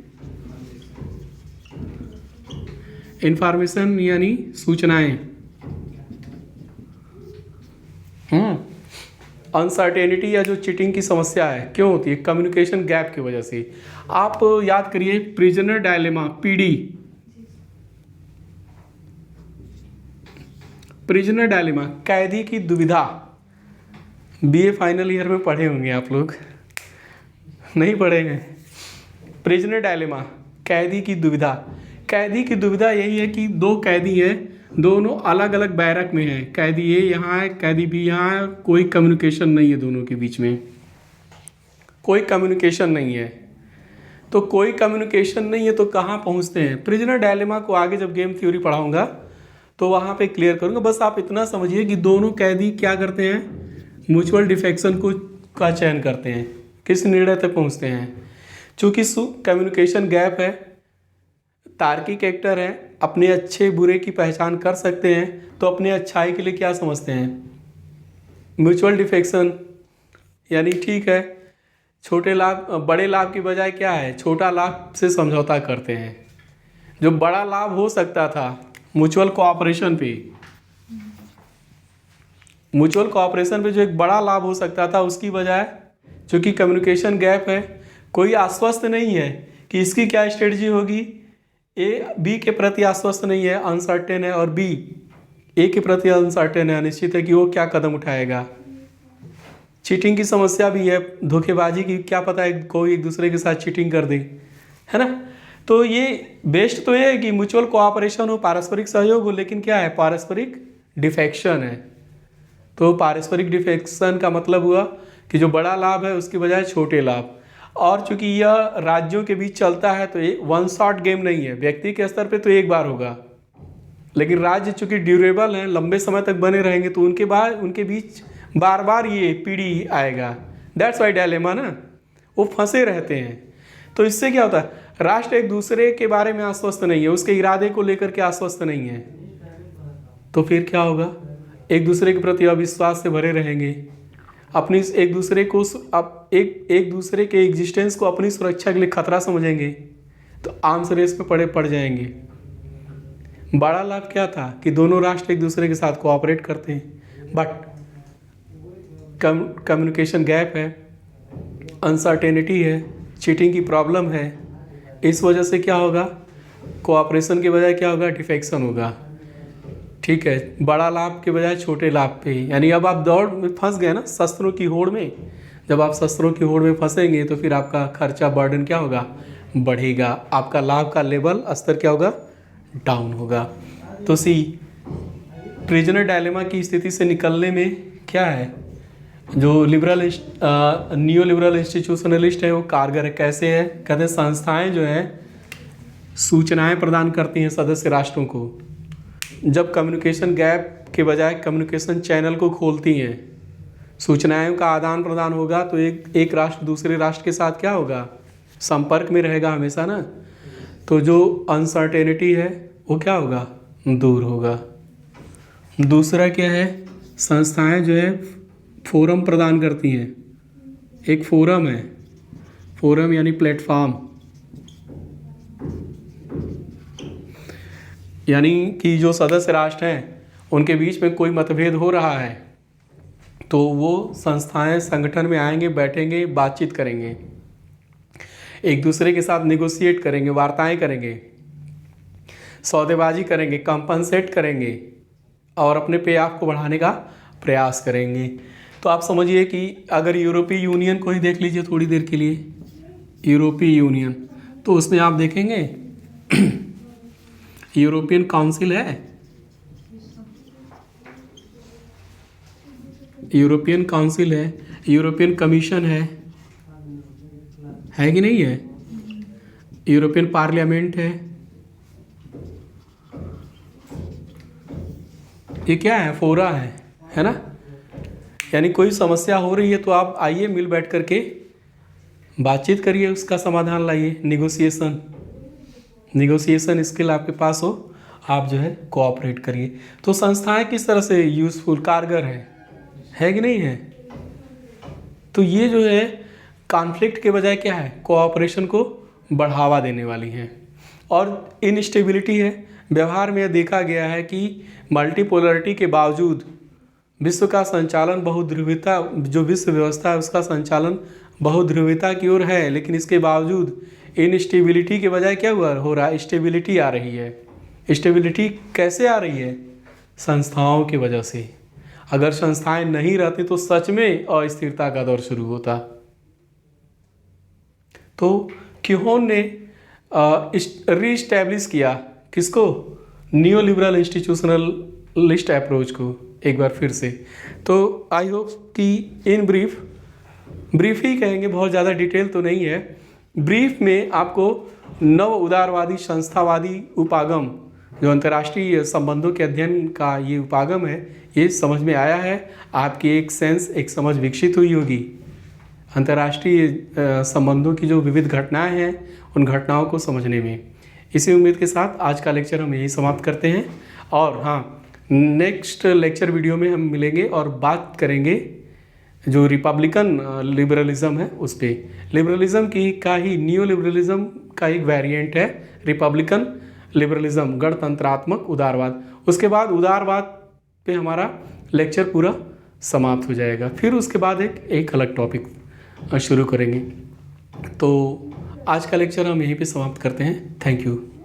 Speaker 1: इंफॉर्मेशन यानी सूचनाएं। अनसर्टेनिटी या जो चीटिंग की समस्या है क्यों होती है? कम्युनिकेशन गैप की वजह से। आप याद करिए prisoner dilemma, PD, prisoner dilemma, कैदी की दुविधा। बीए फाइनल ईयर में पढ़े होंगे आप लोग, नहीं पढ़े हैं? प्रिजनर डायलेमा, कैदी की दुविधा। कैदी की दुविधा यही है कि 2 कैदी हैं, दोनों अलग अलग बैरक में हैं। कैदी ए यहाँ है, कैदी बी यहाँ है, कोई कम्युनिकेशन नहीं है दोनों के बीच में, कोई कम्युनिकेशन नहीं है। तो कोई कम्युनिकेशन नहीं है तो कहाँ पहुँचते हैं? प्रिजनर डायलेमा को आगे जब गेम थ्योरी पढ़ाऊँगा तो वहाँ पे क्लियर करूँगा। बस आप इतना समझिए कि दोनों कैदी क्या करते हैं? म्यूचुअल डिफेक्शन का चयन करते हैं, किस निर्णय तक पहुँचते हैं। चूँकि कम्युनिकेशन गैप है, तार्किक एक्टर हैं, अपने अच्छे बुरे की पहचान कर सकते हैं, तो अपने अच्छाई के लिए क्या समझते हैं? म्यूचुअल डिफेक्शन, यानी ठीक है, छोटे लाभ बड़े लाभ की बजाय क्या है? छोटा लाभ से समझौता करते हैं। जो बड़ा लाभ हो सकता था म्यूचुअल कोऑपरेशन पे, म्यूचुअल कोऑपरेशन पे जो एक बड़ा लाभ हो सकता था, उसकी बजाय चूँकि कम्युनिकेशन गैप है, कोई आश्वस्त नहीं है कि इसकी क्या स्ट्रेटजी होगी। ए बी के प्रति आश्वस्त नहीं है, अनसर्टेन है, और बी ए के प्रति अनसर्टेन है, अनिश्चित है कि वो क्या कदम उठाएगा। चीटिंग की समस्या भी है, धोखेबाजी की, क्या पता है कोई एक दूसरे के साथ चीटिंग कर दे, है ना। तो ये बेस्ट तो ये है कि म्यूचुअल कोऑपरेशन हो, पारस्परिक सहयोग हो, लेकिन क्या है? पारस्परिक डिफेक्शन है। तो पारस्परिक डिफेक्शन का मतलब हुआ कि जो बड़ा लाभ है उसकी बजाय छोटे लाभ। और चूंकि यह राज्यों के बीच चलता है तो ये वन शॉट गेम नहीं है, व्यक्ति के स्तर पे तो एक बार होगा, लेकिन राज्य चूंकि ड्यूरेबल हैं, लंबे समय तक बने रहेंगे, तो उनके बीच बार बार ये पीढ़ी आएगा। दैट्स वाई डायलेमा ना, वो फंसे रहते हैं। तो इससे क्या होता है? राष्ट्र एक दूसरे के बारे में आश्वस्त नहीं है, उसके इरादे को लेकर के आश्वस्त नहीं है, तो फिर क्या होगा? एक दूसरे के प्रति अविश्वास से भरे रहेंगे, अपनी एक दूसरे के एग्जिस्टेंस को अपनी सुरक्षा के लिए खतरा समझेंगे, तो आर्म्स रेस में पड़ जाएंगे। बड़ा लाभ क्या था कि दोनों राष्ट्र एक दूसरे के साथ कोऑपरेट करते हैं, बट कम्युनिकेशन गैप है, अनसर्टेनिटी है, चीटिंग की प्रॉब्लम है। इस वजह से क्या होगा? कोऑपरेशन के बजाय क्या होगा? डिफेक्शन होगा। ठीक है, बड़ा लाभ के बजाय छोटे लाभ पे, यानी अब आप दौड़ में फंस गए ना, शस्त्रों की होड़ में। जब आप शस्त्रों की होड़ में फंसेंगे तो फिर आपका खर्चा बर्डन क्या होगा? बढ़ेगा। आपका लाभ का लेवल स्तर क्या होगा? डाउन होगा। तो प्रिजनर डायलेमा की स्थिति से निकलने में क्या है? जो न्यू लिबरल इंस्टीट्यूशनलिस्ट है वो कारगर है। कैसे है? कहते हैं संस्थाएं जो हैं सूचनाएं प्रदान करती हैं सदस्य राष्ट्रों को। जब कम्युनिकेशन गैप के बजाय कम्युनिकेशन चैनल को खोलती हैं, सूचनाओं का आदान प्रदान होगा, तो एक राष्ट्र दूसरे राष्ट्र के साथ क्या होगा? संपर्क में रहेगा हमेशा ना। तो जो अनसर्टेनिटी है वो क्या होगा? दूर होगा। दूसरा क्या है? संस्थाएं जो है फोरम प्रदान करती हैं। एक फोरम है, फोरम यानी प्लेटफॉर्म, यानी कि जो सदस्य राष्ट्र हैं उनके बीच में कोई मतभेद हो रहा है तो वो संस्थाएं संगठन में आएंगे, बैठेंगे, बातचीत करेंगे, एक दूसरे के साथ नेगोशिएट करेंगे, वार्ताएं करेंगे, सौदेबाजी करेंगे, कंपनसेट करेंगे और अपने पे ऑफ को बढ़ाने का प्रयास करेंगे। तो आप समझिए कि अगर यूरोपीय यूनियन को ही देख लीजिए थोड़ी देर के लिए, यूरोपीय यूनियन, तो उसमें आप देखेंगे यूरोपियन काउंसिल है, यूरोपियन काउंसिल है, यूरोपियन कमीशन है कि नहीं है, यूरोपियन पार्लियामेंट है, ये क्या है, फोरा है ना। यानी कोई समस्या हो रही है तो आप आइए मिल बैठ करके बातचीत करिए, उसका समाधान लाइए। निगोसिएशन स्किल आपके पास हो, आप जो है कोऑपरेट करिए। तो संस्थाएं किस तरह से यूज़फुल, कारगर है कि नहीं है। तो ये जो है कॉन्फ्लिक्ट के बजाय क्या है, कोऑपरेशन को बढ़ावा देने वाली हैं। और इनस्टेबिलिटी है, व्यवहार में यह देखा गया है कि मल्टीपोलरिटी के बावजूद विश्व का संचालन बहुध्रुवीता, जो विश्व व्यवस्था है उसका संचालन बहुध्रुवीता की ओर है, लेकिन इसके बावजूद इनस्टेबिलिटी के बजाय क्या हो रहा है, स्टेबिलिटी आ रही है। स्टेबिलिटी कैसे आ रही है, संस्थाओं की वजह से। अगर संस्थाएं नहीं रहती तो सच में अस्थिरता का दौर शुरू होता। तो क्योन ने रीस्टैब्लिश किया किसको, न्यू लिबरल इंस्टीट्यूशनलिस्ट अप्रोच को एक बार फिर से। तो आई होप कि इन ब्रीफ ही कहेंगे, बहुत ज़्यादा डिटेल तो नहीं है। ब्रीफ में आपको नव उदारवादी संस्थावादी उपागम, जो अंतर्राष्ट्रीय संबंधों के अध्ययन का ये उपागम है, ये समझ में आया है। आपकी एक समझ विकसित हुई होगी अंतर्राष्ट्रीय संबंधों की जो विविध घटनाएं हैं, उन घटनाओं को समझने में। इसी उम्मीद के साथ आज का लेक्चर हम यही समाप्त करते हैं। और हाँ, नेक्स्ट लेक्चर वीडियो में हम मिलेंगे और बात करेंगे जो रिपब्लिकन लिबरलिज्म है उस पर। लिबरलिज्म का ही न्यू लिबरलिज्म का एक वेरिएंट है रिपब्लिकन लिबरलिज्म, गणतंत्रात्मक उदारवाद। उसके बाद उदारवाद पे हमारा लेक्चर पूरा समाप्त हो जाएगा। फिर उसके बाद एक अलग टॉपिक शुरू करेंगे। तो आज का लेक्चर हम यहीं पे समाप्त करते हैं। Thank you.